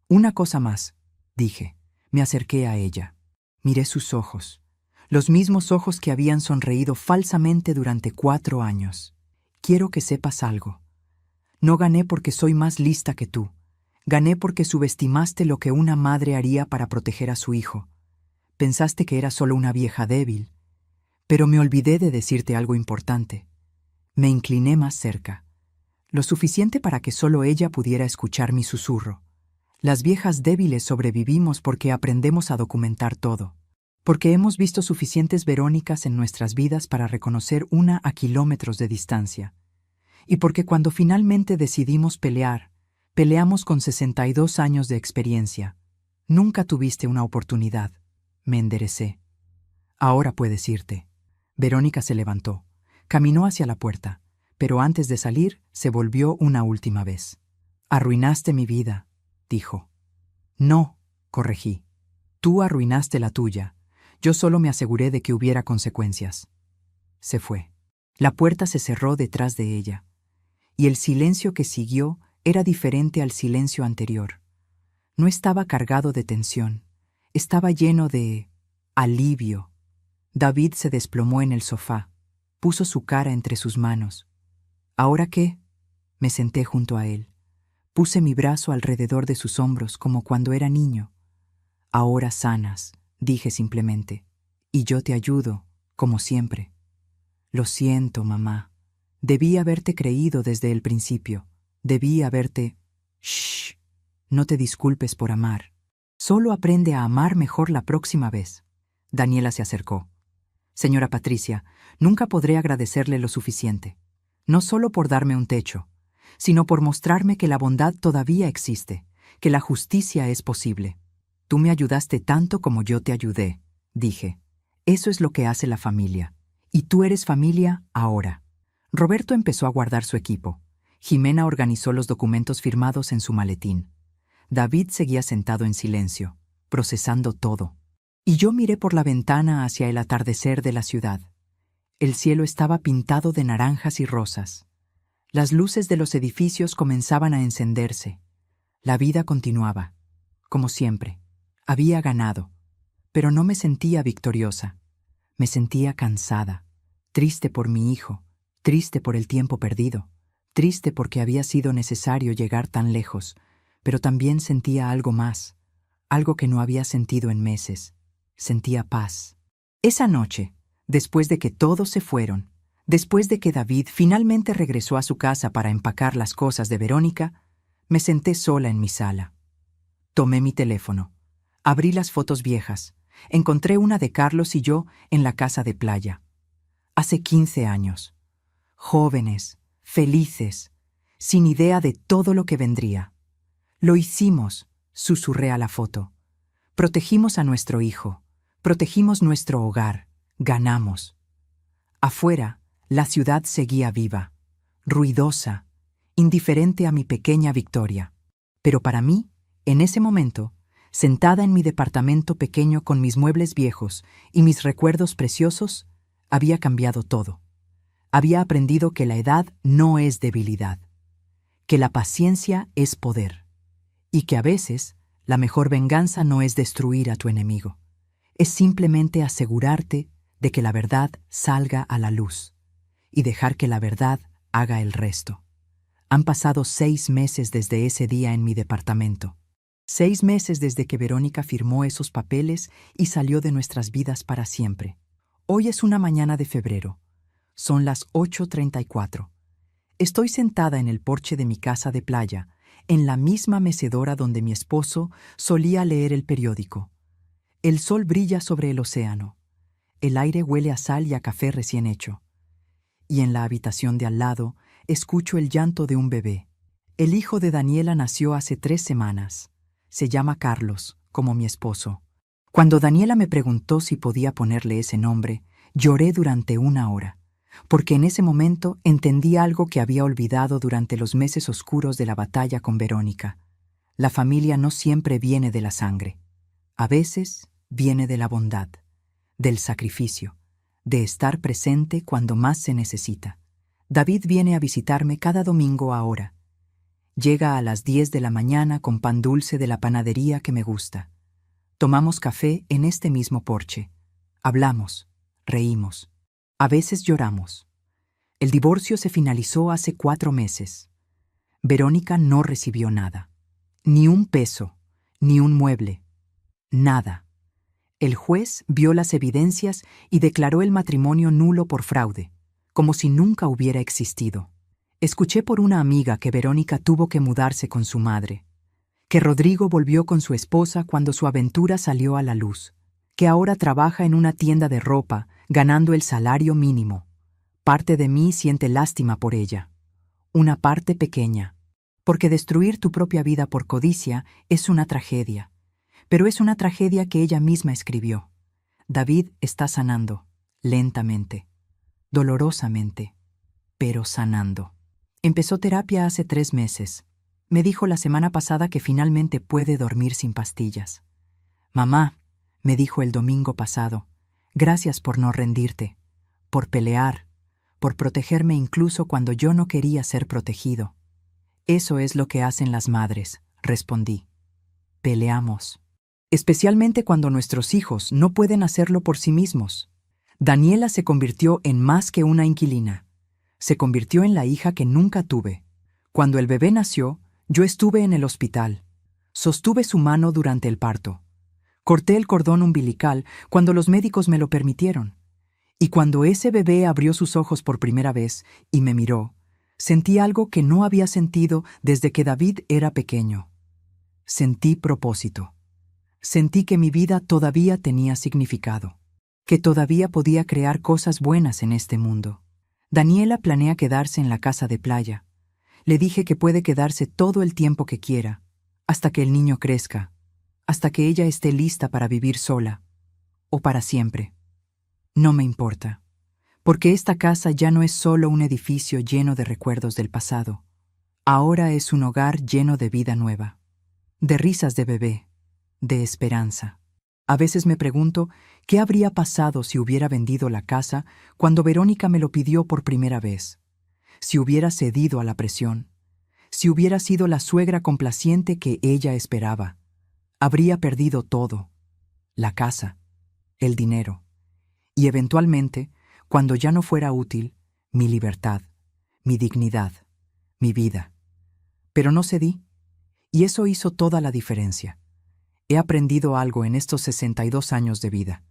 Una cosa más, dije. Me acerqué a ella. Miré sus ojos. Los mismos ojos que habían sonreído falsamente durante 4 años. Quiero que sepas algo. No gané porque soy más lista que tú. Gané porque subestimaste lo que una madre haría para proteger a su hijo. Pensaste que era solo una vieja débil. Pero me olvidé de decirte algo importante. Me incliné más cerca. Lo suficiente para que solo ella pudiera escuchar mi susurro. Las viejas débiles sobrevivimos porque aprendemos a documentar todo. Porque hemos visto suficientes Verónicas en nuestras vidas para reconocer una a kilómetros de distancia. Y porque cuando finalmente decidimos pelear, peleamos con 62 años de experiencia. Nunca tuviste una oportunidad. Me enderecé. Ahora puedes irte. Verónica se levantó. Caminó hacia la puerta, pero antes de salir, se volvió una última vez. Arruinaste mi vida, dijo. No, corregí. Tú arruinaste la tuya. Yo solo me aseguré de que hubiera consecuencias. Se fue. La puerta se cerró detrás de ella. Y el silencio que siguió era diferente al silencio anterior. No estaba cargado de tensión. Estaba lleno de alivio. David se desplomó en el sofá. Puso su cara entre sus manos. ¿Ahora qué? Me senté junto a él. Puse mi brazo alrededor de sus hombros como cuando era niño. Ahora sanas, dije simplemente. Y yo te ayudo, como siempre. Lo siento, mamá. Debí haberte creído desde el principio. Debí haberte... Shh. No te disculpes por amar. Solo aprende a amar mejor la próxima vez. Daniela se acercó. Señora Patricia, nunca podré agradecerle lo suficiente. No solo por darme un techo, sino por mostrarme que la bondad todavía existe, que la justicia es posible. Tú me ayudaste tanto como yo te ayudé, dije. Eso es lo que hace la familia. Y tú eres familia ahora. Roberto empezó a guardar su equipo. Jimena organizó los documentos firmados en su maletín. David seguía sentado en silencio, procesando todo. Y yo miré por la ventana hacia el atardecer de la ciudad. El cielo estaba pintado de naranjas y rosas. Las luces de los edificios comenzaban a encenderse. La vida continuaba. Como siempre. Había ganado. Pero no me sentía victoriosa. Me sentía cansada. Triste por mi hijo. Triste por el tiempo perdido. Triste porque había sido necesario llegar tan lejos. Pero también sentía algo más. Algo que no había sentido en meses. Sentía paz. Esa noche, después de que todos se fueron, después de que David finalmente regresó a su casa para empacar las cosas de Verónica, me senté sola en mi sala. Tomé mi teléfono. Abrí las fotos viejas. Encontré una de Carlos y yo en la casa de playa. Hace 15 años. Jóvenes, felices, sin idea de todo lo que vendría. Lo hicimos, susurré a la foto. Protegimos a nuestro hijo. Protegimos nuestro hogar. Ganamos. Afuera, la ciudad seguía viva, ruidosa, indiferente a mi pequeña victoria. Pero para mí, en ese momento, sentada en mi departamento pequeño con mis muebles viejos y mis recuerdos preciosos, había cambiado todo. Había aprendido que la edad no es debilidad, que la paciencia es poder y que a veces la mejor venganza no es destruir a tu enemigo, es simplemente asegurarte de que la verdad salga a la luz y dejar que la verdad haga el resto. Han pasado 6 meses desde ese día en mi departamento. 6 meses desde que Verónica firmó esos papeles y salió de nuestras vidas para siempre. Hoy es una mañana de febrero. Son las 8:34. Estoy sentada en el porche de mi casa de playa, en la misma mecedora donde mi esposo solía leer el periódico. El sol brilla sobre el océano. El aire huele a sal y a café recién hecho. Y en la habitación de al lado escucho el llanto de un bebé. El hijo de Daniela nació hace 3 semanas. Se llama Carlos, como mi esposo. Cuando Daniela me preguntó si podía ponerle ese nombre, lloré durante 1 hora, porque en ese momento entendí algo que había olvidado durante los meses oscuros de la batalla con Verónica. La familia no siempre viene de la sangre. A veces viene de la bondad, del sacrificio, de estar presente cuando más se necesita. David viene a visitarme cada domingo ahora. Llega a las 10 de la mañana con pan dulce de la panadería que me gusta. Tomamos café en este mismo porche. Hablamos, reímos. A veces lloramos. El divorcio se finalizó hace 4 meses. Verónica no recibió nada. Ni un peso, ni un mueble. Nada. El juez vio las evidencias y declaró el matrimonio nulo por fraude, como si nunca hubiera existido. Escuché por una amiga que Verónica tuvo que mudarse con su madre, que Rodrigo volvió con su esposa cuando su aventura salió a la luz, que ahora trabaja en una tienda de ropa, ganando el salario mínimo. Parte de mí siente lástima por ella. Una parte pequeña, porque destruir tu propia vida por codicia es una tragedia, pero es una tragedia que ella misma escribió. David está sanando, lentamente, dolorosamente, pero sanando. Empezó terapia hace 3 meses. Me dijo la semana pasada que finalmente puede dormir sin pastillas. Mamá, me dijo el domingo pasado, gracias por no rendirte, por pelear, por protegerme incluso cuando yo no quería ser protegido. Eso es lo que hacen las madres, respondí. Peleamos. Especialmente cuando nuestros hijos no pueden hacerlo por sí mismos. Daniela se convirtió en más que una inquilina. Se convirtió en la hija que nunca tuve. Cuando el bebé nació, yo estuve en el hospital. Sostuve su mano durante el parto. Corté el cordón umbilical cuando los médicos me lo permitieron. Y cuando ese bebé abrió sus ojos por primera vez y me miró, sentí algo que no había sentido desde que David era pequeño. Sentí propósito. Sentí que mi vida todavía tenía significado, que todavía podía crear cosas buenas en este mundo. Daniela planea quedarse en la casa de playa. Le dije que puede quedarse todo el tiempo que quiera, hasta que el niño crezca, hasta que ella esté lista para vivir sola, o para siempre. No me importa, porque esta casa ya no es solo un edificio lleno de recuerdos del pasado. Ahora es un hogar lleno de vida nueva, de risas de bebé, de esperanza. A veces me pregunto qué habría pasado si hubiera vendido la casa cuando Verónica me lo pidió por primera vez, si hubiera cedido a la presión, si hubiera sido la suegra complaciente que ella esperaba. Habría perdido todo, la casa, el dinero, y eventualmente, cuando ya no fuera útil, mi libertad, mi dignidad, mi vida. Pero no cedí, y eso hizo toda la diferencia. He aprendido algo en estos 62 años de vida,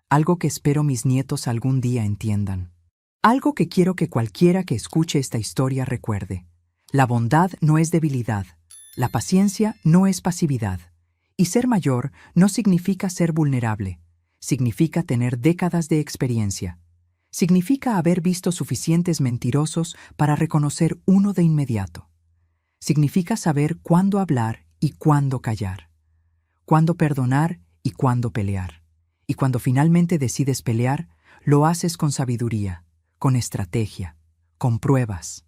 algo que espero mis nietos algún día entiendan, algo que quiero que cualquiera que escuche esta historia recuerde. La bondad no es debilidad, la paciencia no es pasividad, y ser mayor no significa ser vulnerable, significa tener décadas de experiencia, significa haber visto suficientes mentirosos para reconocer uno de inmediato, significa saber cuándo hablar y cuándo callar, cuándo perdonar y cuándo pelear. Y cuando finalmente decides pelear, lo haces con sabiduría, con estrategia, con pruebas.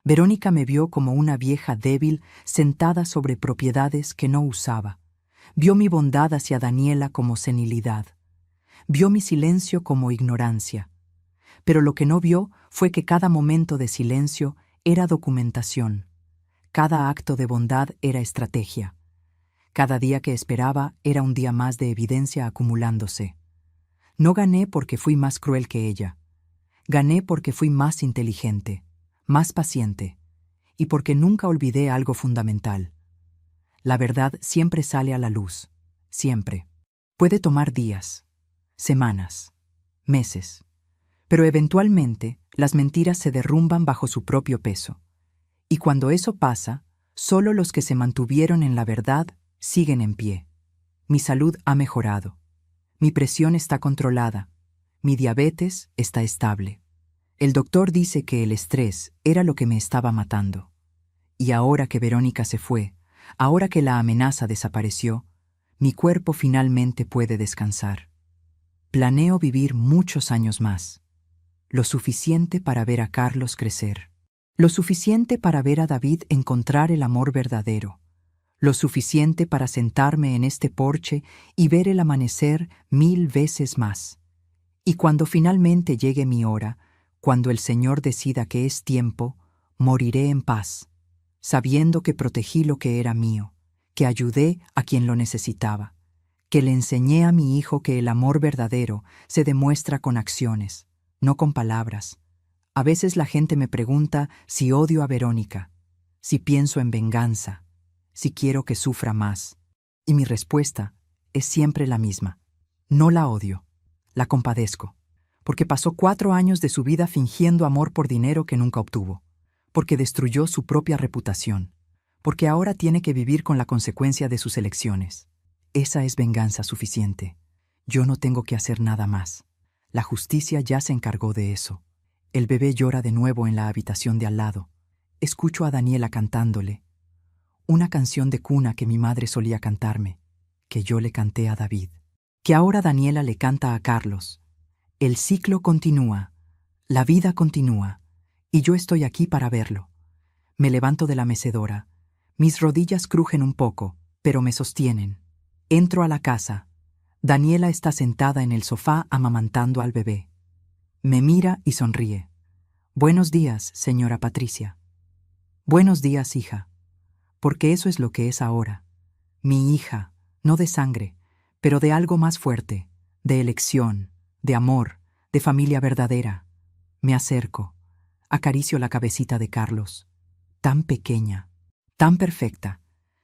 Verónica me vio como una vieja débil sentada sobre propiedades que no usaba. Vio mi bondad hacia Daniela como senilidad. Vio mi silencio como ignorancia. Pero lo que no vio fue que cada momento de silencio era documentación. Cada acto de bondad era estrategia. Cada día que esperaba era un día más de evidencia acumulándose. No gané porque fui más cruel que ella. Gané porque fui más inteligente, más paciente, y porque nunca olvidé algo fundamental. La verdad siempre sale a la luz, siempre. Puede tomar días, semanas, meses, pero eventualmente las mentiras se derrumban bajo su propio peso. Y cuando eso pasa, solo los que se mantuvieron en la verdad siguen en pie. Mi salud ha mejorado. Mi presión está controlada. Mi diabetes está estable. El doctor dice que el estrés era lo que me estaba matando. Y ahora que Verónica se fue, ahora que la amenaza desapareció, mi cuerpo finalmente puede descansar. Planeo vivir muchos años más. Lo suficiente para ver a Carlos crecer. Lo suficiente para ver a David encontrar el amor verdadero. Lo suficiente para sentarme en este porche y ver el amanecer 1000 veces más. Y cuando finalmente llegue mi hora, cuando el Señor decida que es tiempo, moriré en paz, sabiendo que protegí lo que era mío, que ayudé a quien lo necesitaba, que le enseñé a mi hijo que el amor verdadero se demuestra con acciones, no con palabras. A veces la gente me pregunta si odio a Verónica, si pienso en venganza, si quiero que sufra más. Y mi respuesta es siempre la misma. No la odio, la compadezco, porque pasó 4 años de su vida fingiendo amor por dinero que nunca obtuvo, porque destruyó su propia reputación, porque ahora tiene que vivir con la consecuencia de sus elecciones. Esa es venganza suficiente. Yo no tengo que hacer nada más. La justicia ya se encargó de eso. El bebé llora de nuevo en la habitación de al lado. Escucho a Daniela cantándole. Una canción de cuna que mi madre solía cantarme, que yo le canté a David, que ahora Daniela le canta a Carlos. El ciclo continúa, la vida continúa, y yo estoy aquí para verlo. Me levanto de la mecedora. Mis rodillas crujen un poco, pero me sostienen. Entro a la casa. Daniela está sentada en el sofá amamantando al bebé. Me mira y sonríe. Buenos días, señora Patricia. Buenos días, hija. Porque eso es lo que es ahora. Mi hija, no de sangre, pero de algo más fuerte, de elección, de amor, de familia verdadera. Me acerco, acaricio la cabecita de Carlos. Tan pequeña, tan perfecta,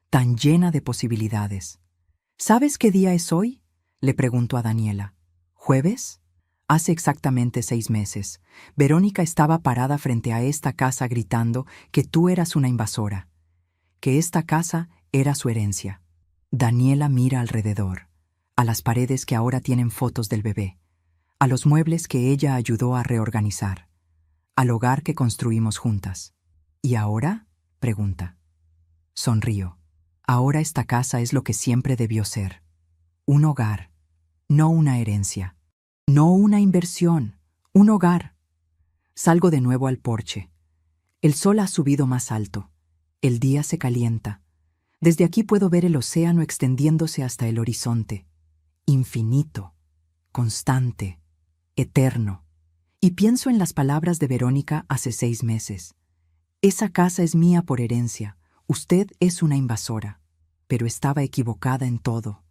tan llena de posibilidades. ¿Sabes qué día es hoy?, le pregunto a Daniela. ¿Jueves? Hace exactamente 6 meses, Verónica estaba parada frente a esta casa gritando que tú eras una invasora, que esta casa era su herencia. Daniela mira alrededor, a las paredes que ahora tienen fotos del bebé, a los muebles que ella ayudó a reorganizar, al hogar que construimos juntas. ¿Y ahora?, pregunta. Sonrío. Ahora esta casa es lo que siempre debió ser. Un hogar, no una herencia. No una inversión, un hogar. Salgo de nuevo al porche. El sol ha subido más alto. El día se calienta. Desde aquí puedo ver el océano extendiéndose hasta el horizonte. Infinito, constante, eterno. Y pienso en las palabras de Verónica hace 6 meses. Esa casa es mía por herencia. Usted es una invasora. Pero estaba equivocada en todo.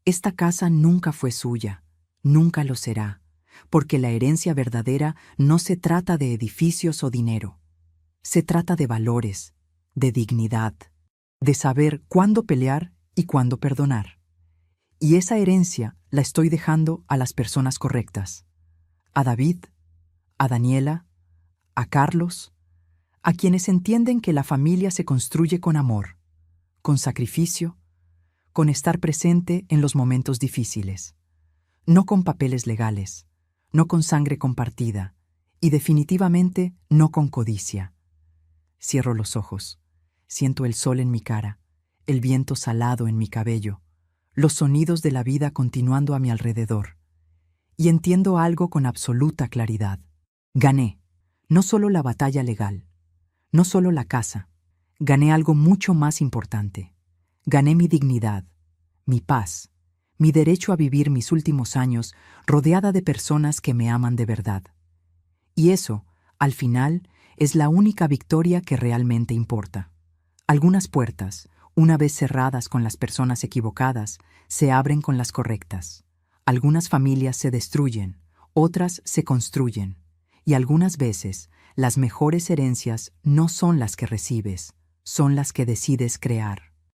Esta casa nunca fue suya. Nunca lo será, porque la herencia verdadera no se trata de edificios o dinero. Se trata de valores, de dignidad, de saber cuándo pelear y cuándo perdonar. Y esa herencia la estoy dejando a las personas correctas. A David, a Daniela, a Carlos, a quienes entienden que la familia se construye con amor, con sacrificio, con estar presente en los momentos difíciles. No con papeles legales, no con sangre compartida, y definitivamente no con codicia. Cierro los ojos, siento el sol en mi cara, el viento salado en mi cabello, los sonidos de la vida continuando a mi alrededor, y entiendo algo con absoluta claridad. Gané, no solo la batalla legal, no solo la casa, gané algo mucho más importante. Gané mi dignidad, mi paz, mi derecho a vivir mis últimos años rodeada de personas que me aman de verdad. Y eso, al final, es la única victoria que realmente importa. Algunas puertas, una vez cerradas con las personas equivocadas, se abren con las correctas. Algunas familias se destruyen, otras se construyen, y algunas veces las mejores herencias no son las que recibes, son las que decides crear.